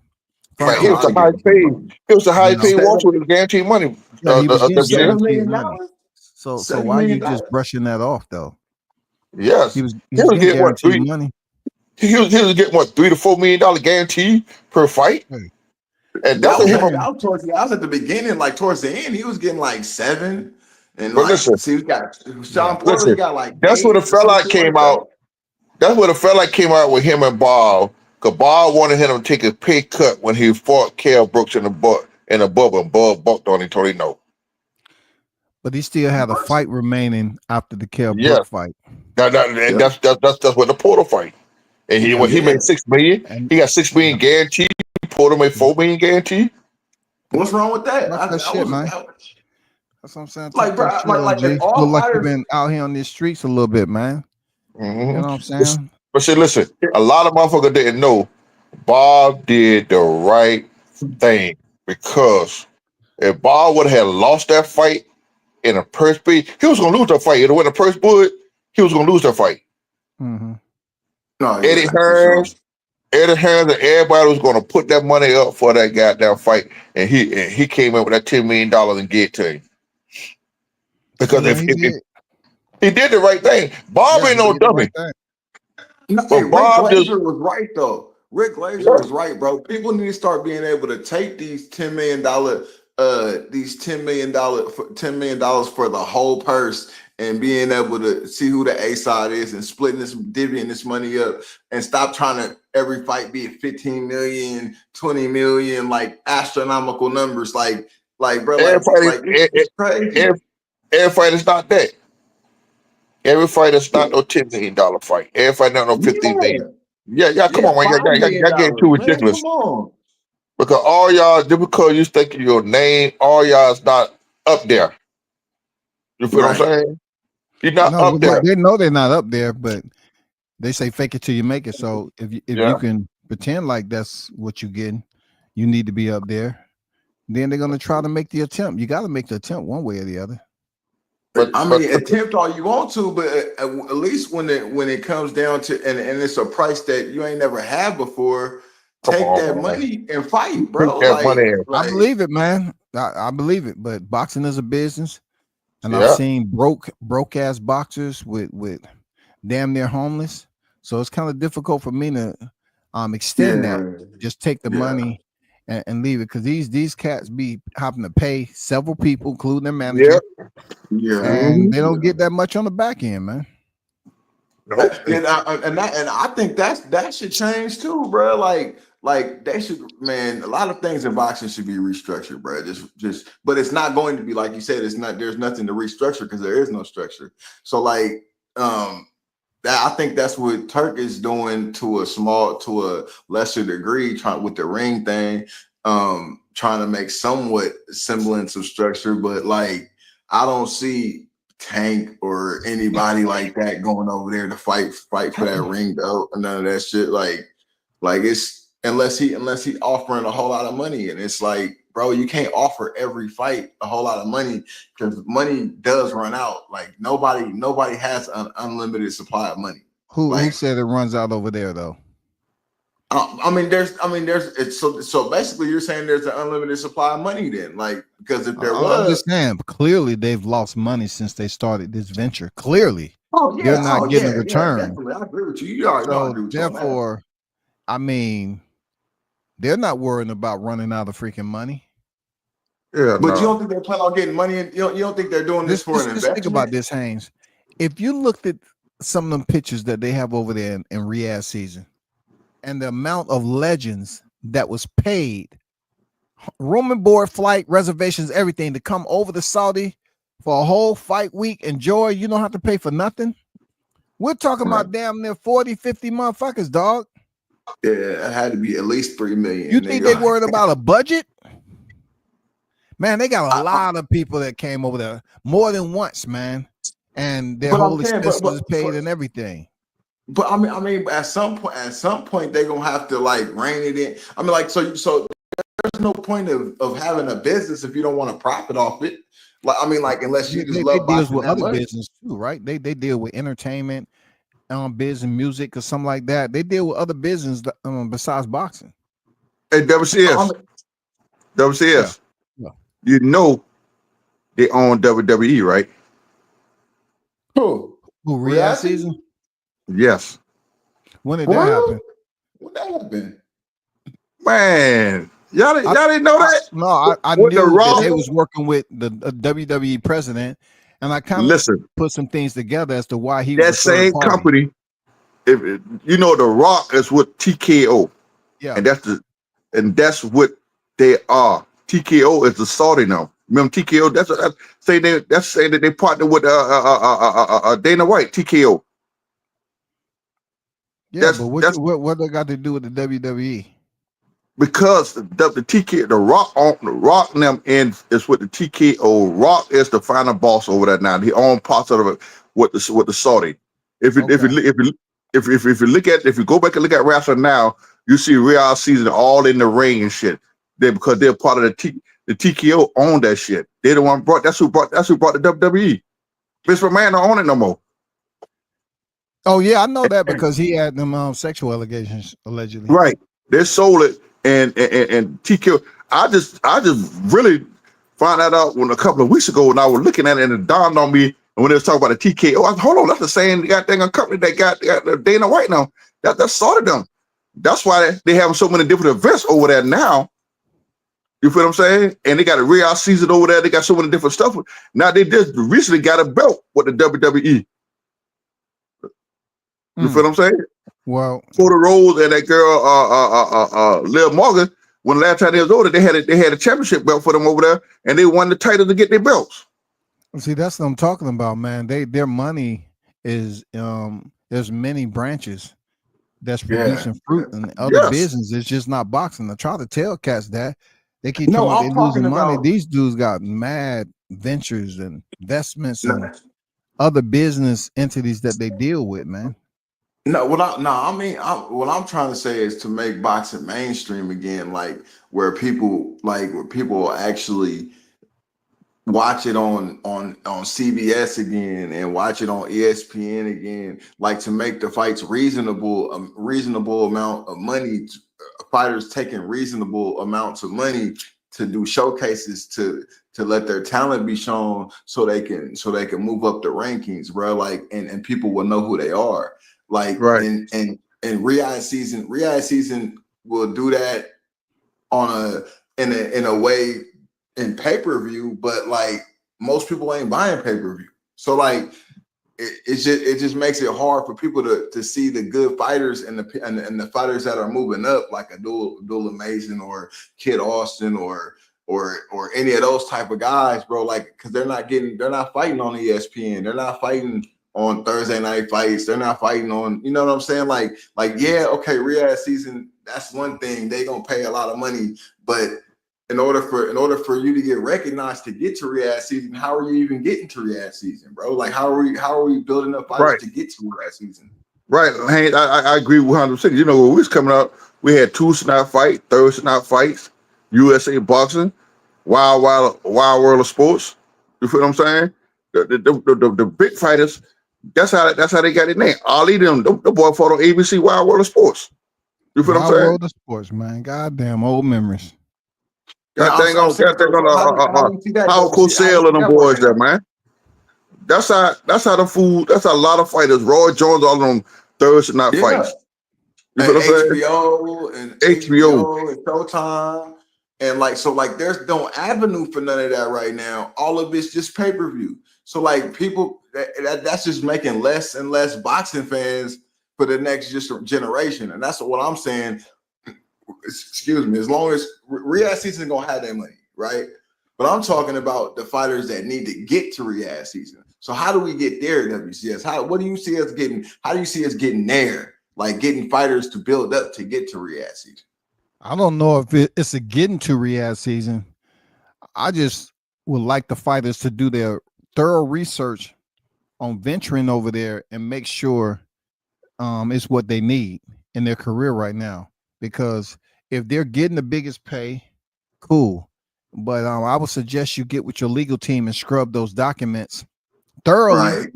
Right. He was the high paid. He was the high paid watch with guaranteed money. Yeah, he was getting year. guaranteed money. So why are you just brushing that off though? Yes. He was getting getting guaranteed money. He was getting what, $3 to $4 million guarantee per fight. Hey. And That that's was at the beginning, like towards the end, he was getting like 7. And But like, listen, see, we got Sean Porter, he got like that's 8 where the or fella something came like out. That's where the fella came out with him and Bob. Because Bob wanted him to take a pay cut when he fought Kell Brooks in the bubble, and Bob bucked on him, told him no. But he still had a fight remaining after the Kell Yeah. Brook fight. That's what the Porter fight. And he made $6 million. And he got $6 million guaranteed. Porter made $4 million guaranteed. What's wrong with that? Talk that shit, man. That's what I'm saying. Like, bro, like OG. all Look like you've fighters. been out here on these streets a little bit, man. Mm-hmm. You know what I'm saying? But see, listen, a lot of motherfuckers didn't know Bob did the right thing, because if Bob would have lost that fight in a purse bid, he was gonna lose that fight. If it went a purse bid, he was gonna lose that fight. Mm-hmm. No, Eddie Hearns, and everybody was gonna put that money up for that goddamn fight, and he came in with that $10 million and gave it to him. Because if he did the right thing, Bob ain't no dummy. Rick Glazer was right though. Rick Glazer was right, bro. People need to start being able to take these $10 million, $10 million for the whole purse, and being able to see who the A side is and divvying this money up, and stop trying to every fight be at 15 million, 20 million, like astronomical numbers. Like bro, it's crazy. Every fight is not that. Every fight is not no $10 million fight. Every fight not no 15 million. Yeah, come on, man. Y'all getting too ridiculous. Come on. Because all y'all, just because you think of your name, all y'all is not up there. You feel what I'm saying? You're not up there. They know they're not up there, but they say fake it till you make it. So if you can pretend like that's what you're getting, you need to be up there. Then they're gonna try to make the attempt. You got to make the attempt one way or the other. But attempt all you want to, but at least when it comes down to and it's a price that you ain't never had before, take that money and fight, bro. I believe it, man. I believe it. But boxing is a business, and I've seen broke ass boxers with damn near homeless. So it's kind of difficult for me to extend that. Just take the money and leave it, because these cats be having to pay several people, including their manager. And they don't get that much on the back end, man. And I think that should change too, bro. Like they should, man. A lot of things in boxing should be restructured, bro. But it's not going to be like you said. It's not. There's nothing to restructure because there is no structure. So I think that's what Turk is doing to a lesser degree, trying with the ring thing, trying to make somewhat semblance of structure. But I don't see Tank or anybody like that going over there to fight for that ring belt and none of that shit. Like it's unless he offering a whole lot of money, and it's like, bro, you can't offer every fight a whole lot of money because money does run out. Like nobody has an unlimited supply of money. Who said it runs out over there though? I mean, it's so basically you're saying there's an unlimited supply of money then, like, because if there I'm was, just saying, clearly they've lost money since they started this venture. Clearly, they're not getting a yeah, return. definitely, I agree with you. You already know I So agree with you on that. therefore, I mean, they're not worrying about running out of freaking money. Yeah, But you no. don't think they plan on getting money? And you don't think they're doing this for an Just think about investment? this, Haynes. If you looked at some of them pictures that they have over there in Riyadh season, and the amount of legends that was paid, room and board, flight, reservations, everything to come over to Saudi for a whole fight week, enjoy, you don't have to pay for nothing. We're talking Right. about damn near 40, 50 motherfuckers, dog. Yeah, it had to be at least 3 You million, think they nigga. worried about a budget? Man, they got a I, lot of people that came over there more than once, man. And their but I'm whole saying, expenses is paid and everything. but I mean, at some point, they're gonna have to like rein it in. I mean, like, so there's no point of having a business if you don't want to profit off it. Like, I mean, like, unless you just They love deals boxing with that other much. business too, right? They deal with entertainment, biz and music or something like that. They deal with other business besides boxing. Hey, I WCS, mean, Yeah. WCS, Yeah. you know they own WWE, right? who? Who Riyadh season? Reality? Yes. When did that What? happen? What that happened? Man, y'all didn't know that? I With the knew that Raw? they was working with the WWE president, and I kind of Listen, put some things together as to why he was that a third same party. company, you know, the Rock is with TKO, Yeah. and that's what they are. TKO is the Saudi now. Remember TKO? That's saying that they partner with Dana White. TKO. Yeah, That's but that's what they got to do with the WWE? because the TK the Rock and them is with the TKO. Rock is the final boss over there now. He owns parts of it with the Saudi. If you if you Okay. if you look at if you go back and look at wrestling now, you see Real season all in the ring and shit. Because they're part of the TKO own that shit. They the one brought that's who brought the WWE. Vince McMahon don't own it no more. Oh yeah, I know that because he had them sexual allegations allegedly. Right. They sold it and TKO. I just really found that out when a couple of weeks ago when I was looking at it and it dawned on me. And when they was talking about the TKO, I said, hold on, that's the same goddamn company that got Dana White now. That's sort of them. That's why they have so many different events over there now. You feel what I'm saying? And they got a real season over there. They got so many different stuff. Now they just recently got a belt with the WWE. You feel what I'm saying? Well, Cody Rhodes and that girl, Liv Morgan, when the last time they was over there, they had a championship belt for them over there, and they won the title to get their belts. see, that's what I'm talking about, man. Their money is there's many branches that's Yeah. producing fruit and other Yes. business. It's just not boxing. I try to tell cats that they keep No, talking about I'm they talking losing money. about. These dudes got mad ventures and investments No, and other business entities that they deal with, man. no, what I'm trying to say is to make boxing mainstream again, like where people will actually watch it on CBS again and watch it on ESPN again, like to make the fights reasonable, reasonable amount of money, fighters taking reasonable amounts of money to do showcases to let their talent be shown so they can move up the rankings, bro. Like and people will know who they are. Like Right. and Riyadh season will do that in a way in pay-per-view, but like most people ain't buying pay-per-view. So like it just makes it hard for people to see the good fighters and the fighters that are moving up, like a Abdullah Mason or Kid Austin or any of those type of guys, bro. Like, because they're not fighting on ESPN, they're not fighting on Thursday night fights, they're not fighting on, you know what I'm saying? Like yeah, okay, Riyadh season, that's one thing. They gonna pay a lot of money, but in order for you to get recognized to get to Riyadh season, how are you even getting to Riyadh season, bro? Like how are we building up fighters Right. to get to Riyadh season? Right. Hey, I agree 100%. You know, when we was coming up, we had Tuesday night fight, Thursday night fights, USA boxing, Wild World of Sports. You feel what I'm saying? The big fighters, that's how they got their name. Ali them, the boy fought on ABC Wild World of Sports. You feel what I'm Wild saying? world of sports, man. Goddamn old memories. Yeah, Got dang I'm on, saying, got dang so how on, do you see that? Power Though? How do you Cosell and see them that boys working there, out? man. That's how the food. That's how a lot of fighters. Roy Jones, all of them Thursday night Yeah. fights. You feel what I'm saying? HBO and HBO. HBO and Showtime. And like, so like there's no avenue for none of that right now. All of it's just pay-per-view. So like people that's just making less and less boxing fans for the next generation. And that's what I'm saying. Excuse me, as long as Riyadh season gonna have their money, right? But I'm talking about the fighters that need to get to Riyadh season. So how do we get there, WCS? What do you see us getting? How do you see us getting there? Like getting fighters to build up to get to Riyadh season. I don't know if it's a getting to Riyadh season. I just would like the fighters to do their thorough research on venturing over there and make sure it's what they need in their career right now. Because if they're getting the biggest pay, cool. But I would suggest you get with your legal team and scrub those documents thoroughly,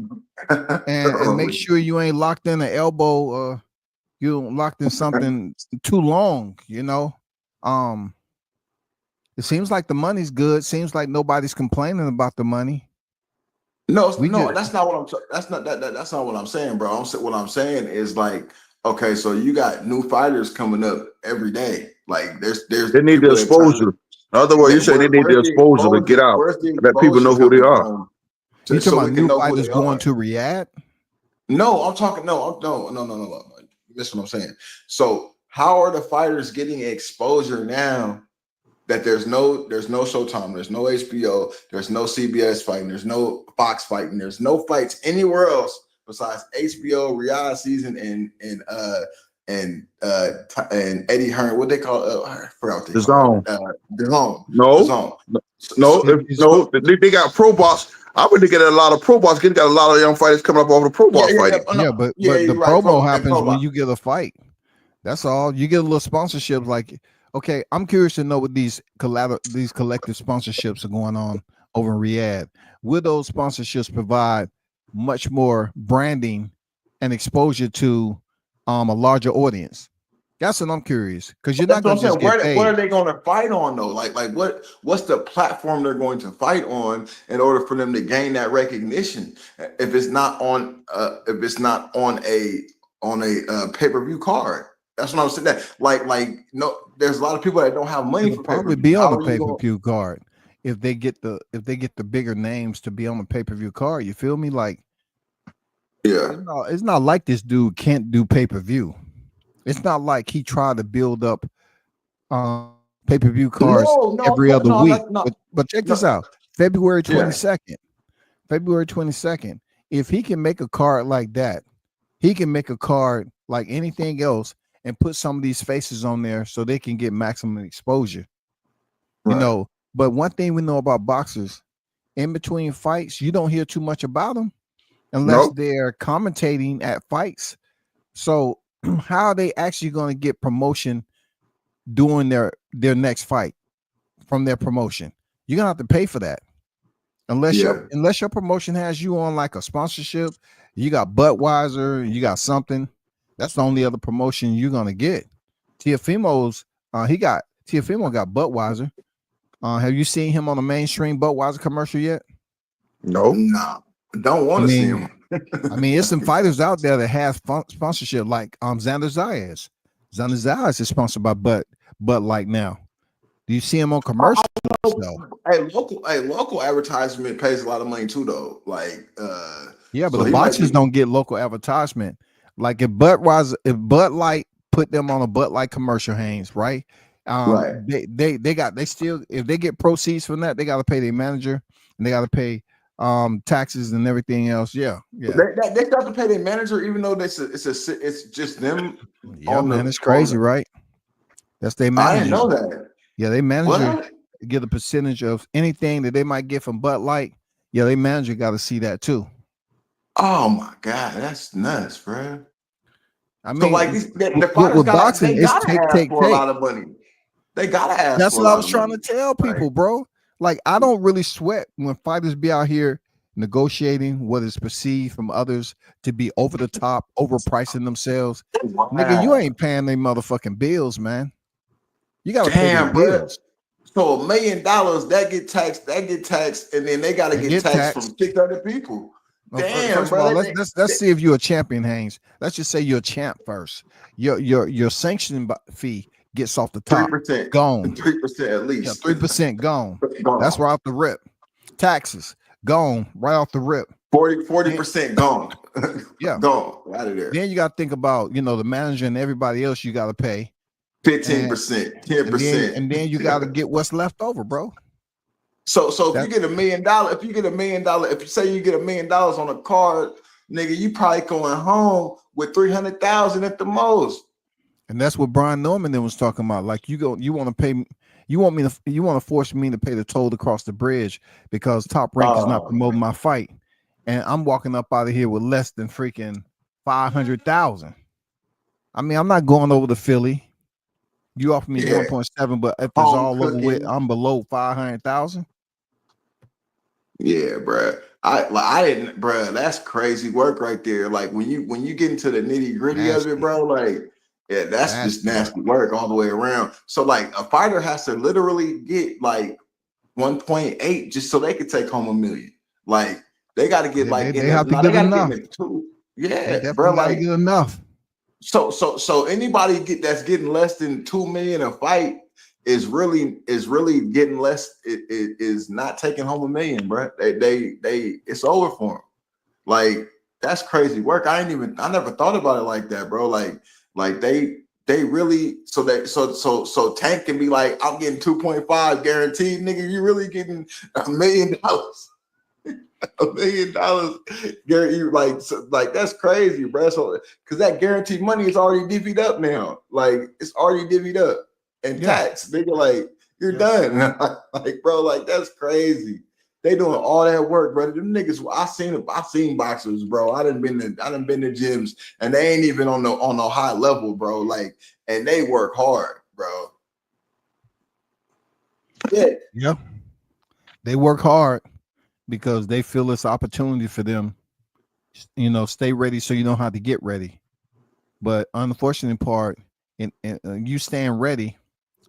Right. and make sure you ain't locked in an elbow. You locked in something too long. It seems like the money's good. Seems like nobody's complaining about the money. No, We no, just that's not what that's not that's not what I'm saying, bro. What I'm saying is like, okay, so you got new fighters coming up every day. Like there's They need the people that trying exposure. In other words, you say they need the exposure to get out, where's the and that people exposure know who they coming are. from? you talking So about we can new know who fighters they going are. to Riyadh? No, I'm talking. No. That's what I'm saying. So how are the fighters getting exposure now that there's no Showtime, there's no HBO, there's no CBS fighting, there's no Fox fighting, there's no fights anywhere else besides HBO, Riyadh season, and Eddie Hearn. What they call? I forgot what they The call it. zone. The Zone. The No, Zone. no, no. They got pro box. I would get a lot of pro box. Got a lot of young fighters coming up off the pro box fighting. Yeah, but the You're right. promo And happens Pro when Box. you get a fight. That's all. You get a little sponsorship. Like, okay, I'm curious to know what these collective sponsorships are going on over in Riyadh. Will those sponsorships provide much more branding and exposure to a larger audience? That's what I'm curious, because you're That's not what going I'm to just saying. get What are paid. they going to fight on though? Like what's the platform they're going to fight on in order for them to gain that recognition? If it's not on a pay-per-view card. That's what I'm saying. That like no, there's a lot of people that don't have money It'll for probably pay-per-view. be on How the are you going? pay-per-view card if they get the bigger names to be on the pay-per-view card. You feel me? Like, Yeah. it's not like this dude can't do pay-per-view. It's not like he tried to build up pay-per-view cards every other week. But check this out. February 22nd. February 22nd. If he can make a card like that, he can make a card like anything else and put some of these faces on there so they can get maximum exposure. Right. But one thing we know about boxers, in between fights, you don't hear too much about them unless Nope. they're commentating at fights. So how are they actually going to get promotion during their next fight from their promotion? You're gonna have to pay for that. Unless your promotion has you on like a sponsorship, you got Budweiser, you got something. That's the only other promotion you're gonna get. Teofimo's Teofimo got Budweiser. Have you seen him on a mainstream Budweiser commercial yet? No. Nah. Don't want to see him. I mean, there's some fighters out there that have sponsorship, like Xander Zayas. Xander Zayas is sponsored by Bud Light now. Do you see him on commercials though? Local advertisement pays a lot of money too, though. Like, yeah, but so the boxers don't get local advertisement. Like if Bud Light put them on a Bud Light commercial, Haynes, right? Right. They still, if they get proceeds from that, they got to pay their manager and they got to pay taxes and everything else. Yeah. They still have to pay their manager, even though it's just them. Yeah, man, it's crazy, right? That's their manager. I didn't know that. Yeah, they manager What? get a percentage of anything that they might get from Bud Light. Yeah, they manager got to see that too. Oh my God, that's nuts, bro. I mean, So like the fighters boxing, they gotta ask for a take. lot of money. They gotta ask. That's for what a I lot was of trying money. to tell people, bro. Like, I don't really sweat when fighters be out here negotiating what is perceived from others to be over the top, overpricing themselves. Nigga, you ain't paying their motherfucking bills, man. You gotta pay their Damn, bro. bills. So $1 million that get taxed, and then they gotta They get taxed taxed. from 600 people. No, Damn, first of bro. all, let's see if you're a champion, Haynes. Let's just say you're a champ first. Your sanctioning fee gets off the top. 3%, Gone. 3% at least. 3% gone. Gone. That's right off the rip. Taxes gone right off the rip. 40% gone. Yeah. Gone out of there. Then you got to think about, the manager and everybody else you got to pay. 15%, 10%. And then you got to get what's left over, bro. So if you get $1 million, if you say you get $1 million on a card, nigga, you probably going home with 300,000 at the most. And that's what Brian Norman then was talking about. Like you want to force me to pay the toll to cross the bridge because Top Rank is not promoting my fight, and I'm walking up out of here with less than freaking 500,000. I mean, I'm not going over to Philly. You offer me 1.7, but if it's all over with, I'm below 500,000. Yeah, bro. I didn't, bro. That's crazy work right there. Like when you get into the nitty gritty of it, bro. Like, yeah, that's just nasty work all the way around. So like a fighter has to literally get like 1.8 just so they could take home $1 million. Like they got to get they have to get enough. Yeah, bro. Like get enough. So anybody that's getting less than 2 million a fight is really getting less. It is not taking home $1 million, bro. They it's over for them. Like that's crazy work. I never thought about it like that, bro. Like they really so Tank can be like, I'm getting 2.5 guaranteed, nigga. You really getting $1 million. $1 million guarantee, like that's crazy, bro. So because that guaranteed money is already divvied up now, like it's already divvied up and taxed. Nigga, like you're done. Like, bro, like that's crazy. They doing all that work, bro. Them niggas, I seen boxers, bro. I done been to gyms and they ain't even on the high level, bro. Like, and they work hard, bro. Yeah, they work hard because they feel it's opportunity for them. Stay ready so you know how to get ready. But unfortunate part, in you staying ready,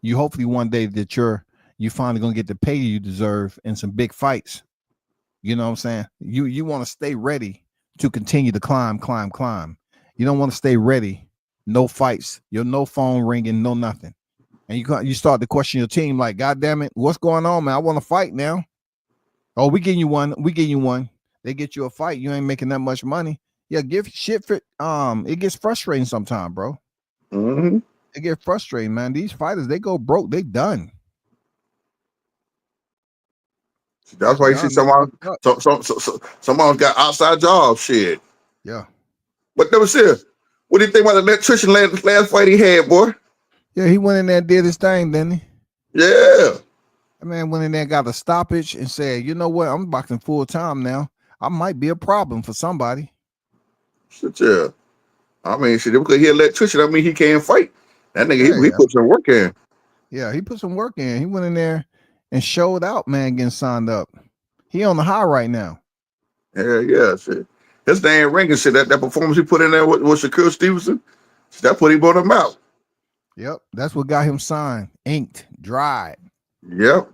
you hopefully one day that you finally gonna get the pay you deserve in some big fights. You know what I'm saying? You want to stay ready to continue to climb. You don't want to stay ready. No fights. You're no phone ringing, no nothing. And you start to question your team like, God damn it, what's going on, man? I want to fight now. Oh, we getting you one. They get you a fight. You ain't making that much money. Yeah, give shit for it gets frustrating sometimes, bro. Mm-hmm. It gets frustrating, man. These fighters, they go broke, they done. That's why you see someone's got outside jobs. Shit. Yeah. But never said, what do you think about the electrician last fight he had, boy? Yeah, he went in there and did his thing, didn't he? Yeah. That man went in there and got a stoppage and said, you know what? I'm boxing full time now. I might be a problem for somebody. Shit, yeah. I mean, shit, because he an electrician, I mean, he can't fight. That nigga, he put some work in. Yeah, he put some work in. He went in there and showed out, man, getting signed up. He on the high right now. Yeah, shit. His damn ring and shit, that performance he put in there with Shakur Stevenson, that put him on the mouth. Yep, that's what got him signed, inked, dried. Yep.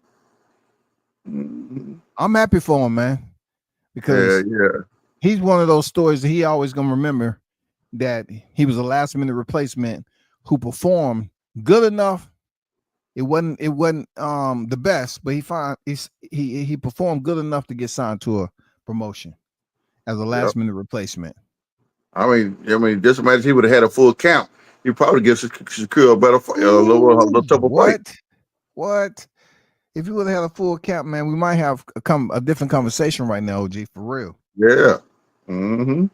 I'm happy for him, man, because he's one of those stories that he always gonna remember, that he was a last minute replacement who performed good enough. It wasn't the best, but he performed good enough to get signed to a promotion as a last minute replacement. I mean, just imagine he would have had a full count. He probably gives Shakur a better fight, a little tougher fight. What? If you would have had a full count, man, we might have a different conversation right now, OG, for real. Yeah. Mm-hmm.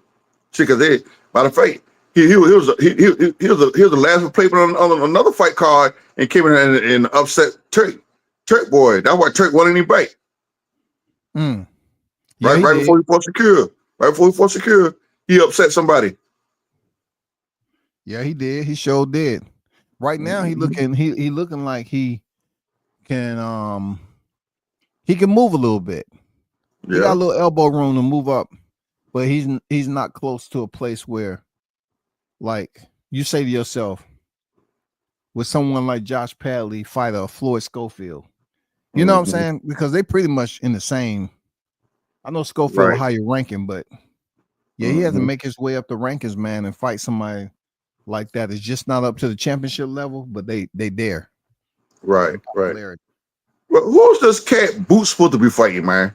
See, because matter of fact, he was the last replacement on another fight card and came in and upset Turk boy. That's why Turk won any fight. Yeah, right before he fought Shakur, he upset somebody. Yeah, he did. He sure did. Right now, he looking like he can move a little bit. He got a Yeah. little elbow room to move up, but he's not close to a place where, like, you say to yourself, with someone like Josh Padley fight a Floyd Schofield. You know what I'm Mhm. saying? Because they pretty much in the same. I know Schofield a Right. higher ranking, but yeah, he has to Mhm. make his way up the rankings, man, and fight somebody like that. It's just not up to the championship level, but they there Right. in Right. popularity. Well, who's this cat Boots supposed to be fighting, man?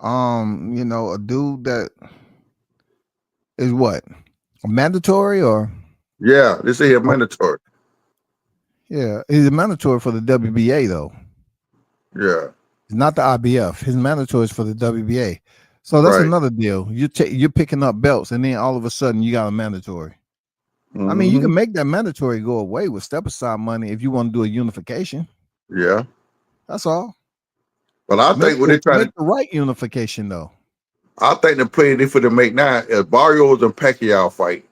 You know, a dude that is what? A mandatory or Yeah, they say he's mandatory. yeah, he's a mandatory for the WBA though. Yeah. It's not the IBF. His mandatory is for the WBA. So that's Right. another deal. You're picking up belts, and then all of a sudden you got a mandatory. I mean, you Hmm. can make that mandatory go away with step aside money if you want to do a unification. Yeah. That's all. But I think what they try Make to, the right unification though. I think the play they for to make now is Barrios and Pacquiao fight.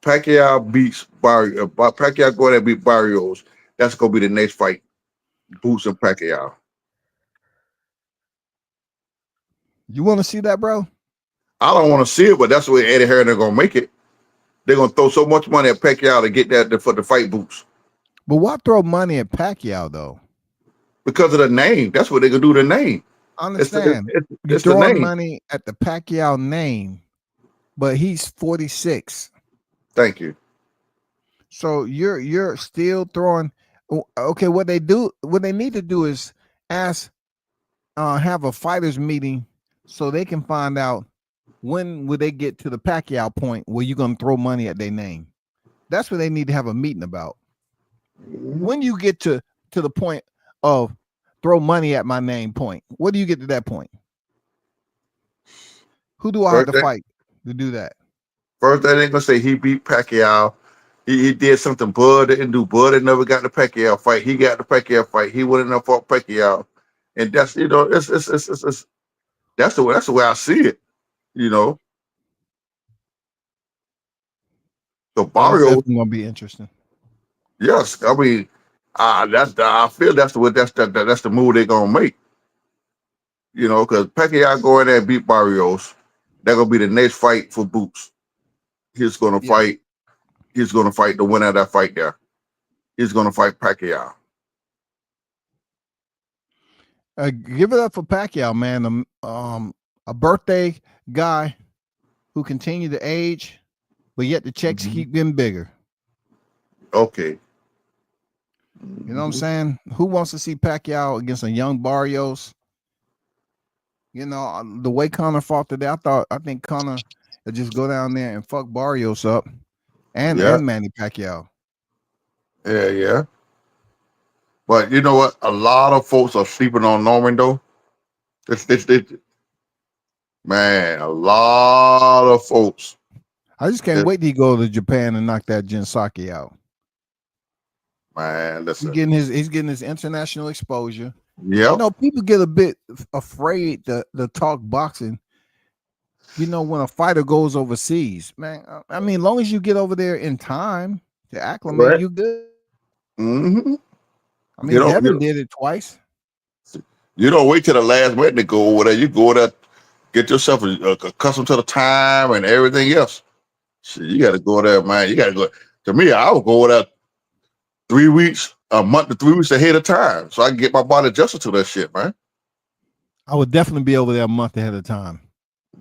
Pacquiao beats Barrios. Pacquiao go there and beat Barrios. That's gonna be the next fight. Boots and Pacquiao. You want to see that, bro? I don't want to see it, but that's where Eddie Hearn are gonna make it. They're gonna throw so much money at Pacquiao to get that for the fight Boots But why throw money at Pacquiao though? because of the name. That's what they gonna do. The name. I understand. You're It's the throwing name. money at the Pacquiao name, but he's 46. Thank you. So you're still throwing. Okay, what they need to do is ask, have a fighters meeting so they can find out when will they get to the Pacquiao point where you're gonna throw money at their name. That's what they need to have a meeting about. Mhm. When you get to the point of throw money at my name point, what do you get to that point? Who do I have to fight to do that? First, they ain't gonna say he beat Pacquiao. He did something Bud didn't do. Bud had never got the Pacquiao fight. He got the Pacquiao fight. He went in there for Pacquiao, and that's that's the way I see it. You know, so That's Barrios, definitely gonna be interesting. yes, I mean, I feel that's the move they're gonna make. You know, because Pacquiao go in there and beat Barrios. That's gonna be the next fight for Boots. He's gonna Yeah. fight. He's gonna fight the winner of that fight there. He's gonna fight Pacquiao. Give it up for Pacquiao, man. A birthday guy who continued to age, but yet the checks Mhm. keep getting bigger. Okay. You know what I'm Mhm. saying? Who wants to see Pacquiao against a young Barrios? You know, the way Connor fought today, I think Connor would just go down there and fuck Barrios up and Yeah, Manny Pacquiao. yeah. But you know what? A lot of folks are sleeping on Norman though. It's man, a lot of folks. I just can't It, wait to go to Japan and knock that Jin Saki out. man, He's listen. getting his international exposure. You Yep. know, people get a bit afraid to talk boxing. You know, when a fighter goes overseas, man. I mean, as long as you get over there in time to acclimate, Right. you good. Mm-hmm. I You mean, don't Devin did it twice. you don't wait till the last minute to go over there. You go there, get yourself accustomed to the time and everything else. Shit, you got to go there, man. You got to go. To me, I would go there 3 weeks, a month to 3 weeks ahead of time, so I can get my body adjusted to that shit, man. I would definitely be over there a month ahead of time.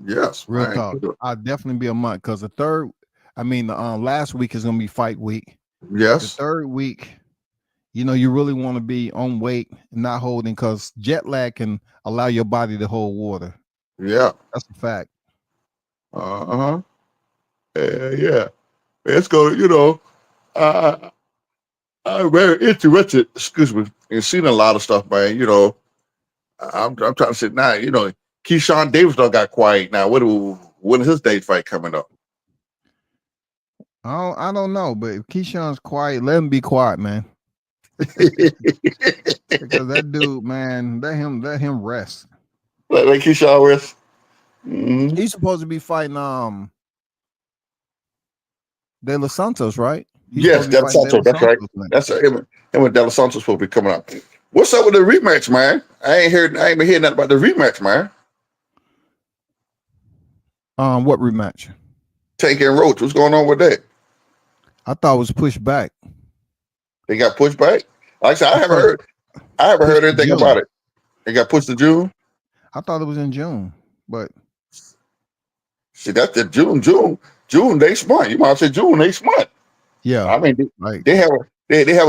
Yes, Real man. talk. I'd definitely be a month because the last week is gonna be fight week. The Yes. third week, you know, you really want to be on weight and not holding because jet lag can allow your body to hold water. Yeah. That's a fact. Uh-huh. Yeah. It's going, you know, I'm very interested, excuse me, in seeing a lot of stuff, man. You know, I'm trying to sit now, you know, Keyshawn Davis done got quiet now. When is his date fight coming up? I don't know, but if Keyshawn's quiet, let him be quiet, man. Because that dude, man, let him rest. Let Keyshawn rest. Mm-hmm. He's supposed to be fighting De Los Santos, right? He's Yes, supposed to be Del fighting De Santos. Los That's right. Santos. Man. That's him and Del Santos supposed to be coming up. What's up with the rematch, man? I ain't been hearing nothing about the rematch, man. What rematch? Tank and Roach. What's going on with that? I thought it was pushed back. They got pushed back. Like I said, I haven't thought heard pushed to anything June. about it. It got pushed to June. I thought it was in June, but See, that's the June. June next month. You might say June next month. yeah, I mean, like they haven't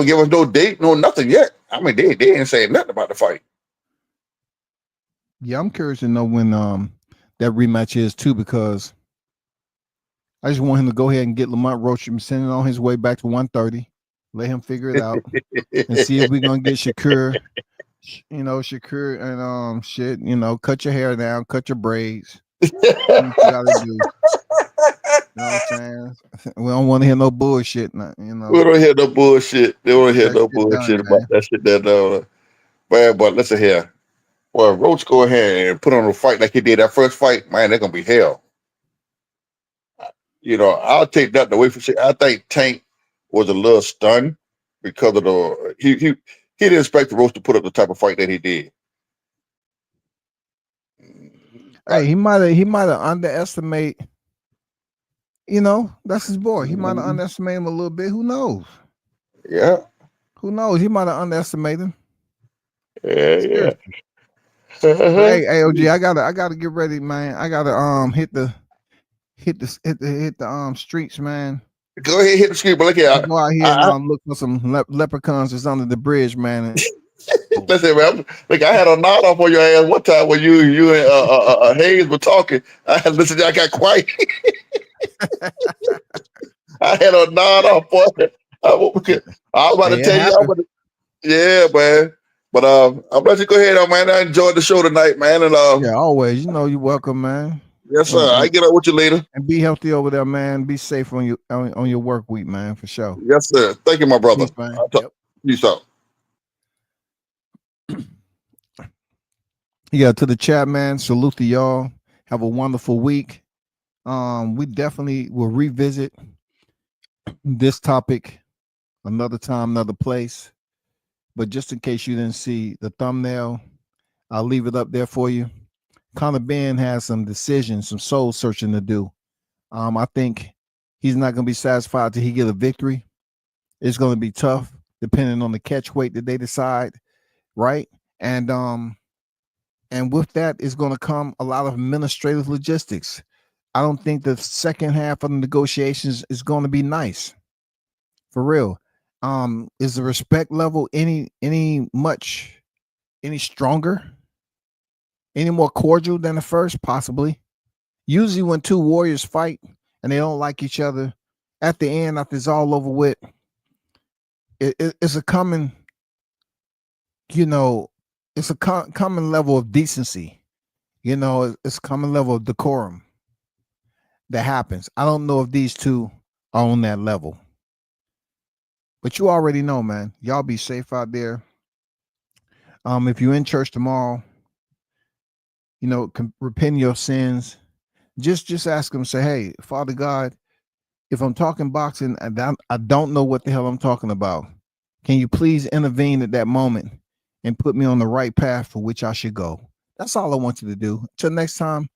given us no date, no nothing yet. I mean, they ain't saying nothing about the fight. yeah, I'm curious to know when that rematch is too, because I just want him to go ahead and get Lamont Roach and send it on his way back to 130. Let him figure it out and see if we're gonna get Shakur. Shakur and shit. Cut your hair down, cut your braids. Do what you gotta do. You know what I'm saying? We don't want to hear no bullshit. We don't hear no bullshit. They don't hear That no shit done, bullshit about man. that shit. Man, but listen here. Well, Roach go ahead and put on a fight like he did that first fight, man, they're gonna be hell. I'll take that away from shit. I think Tank was a little stunned because of he didn't expect the Roach to put up the type of fight that he did. Hey, he might have underestimated. That's his boy. He might have underestimated him a little bit. Who knows? Yeah. Who knows? He might have underestimated him. Yeah. But hey, OG, I gotta get ready, man. I gotta hit the streets, man. Go ahead, hit the street, but look here. Go out here and look for some leprechauns that's under the bridge, man. Listen, man. Look, I had a nod off on your ass one time when you and Hayes were talking. I listened. I got quiet. I had a nod off for it. I was about to tell you. Yeah, man. But I'm let you go ahead, man. I enjoyed the show tonight, man. And yeah, always. You're welcome, man. Yes, sir. I get up with you later. And be healthy over there, man. Be safe on your work week, man, for sure. Yes, sir. Thank you, my brother. Peace, man. Peace out. Yeah, to the chat, man. Salute to y'all. Have a wonderful week. We definitely will revisit this topic another time, another place. But just in case you didn't see the thumbnail, I'll leave it up there for you. Conor Benn has some decisions, some soul searching to do. I think he's not going to be satisfied till he get a victory. It's going to be tough, depending on the catch weight that they decide, right? And with that is going to come a lot of administrative logistics. I don't think the second half of the negotiations is going to be nice, for real. Is the respect level any stronger, any more cordial than the first? Possibly. Usually when two warriors fight and they don't like each other, at the end, after it's all over with, it's a common, it's a common level of decency. It's a common level of decorum that happens. I don't know if these two are on that level. But you already know, man. Y'all be safe out there. If you're in church tomorrow, repent your sins. Just ask him, say, hey, Father God, if I'm talking boxing and I don't know what the hell I'm talking about, can you please intervene at that moment and put me on the right path for which I should go? That's all I want you to do. Till next time,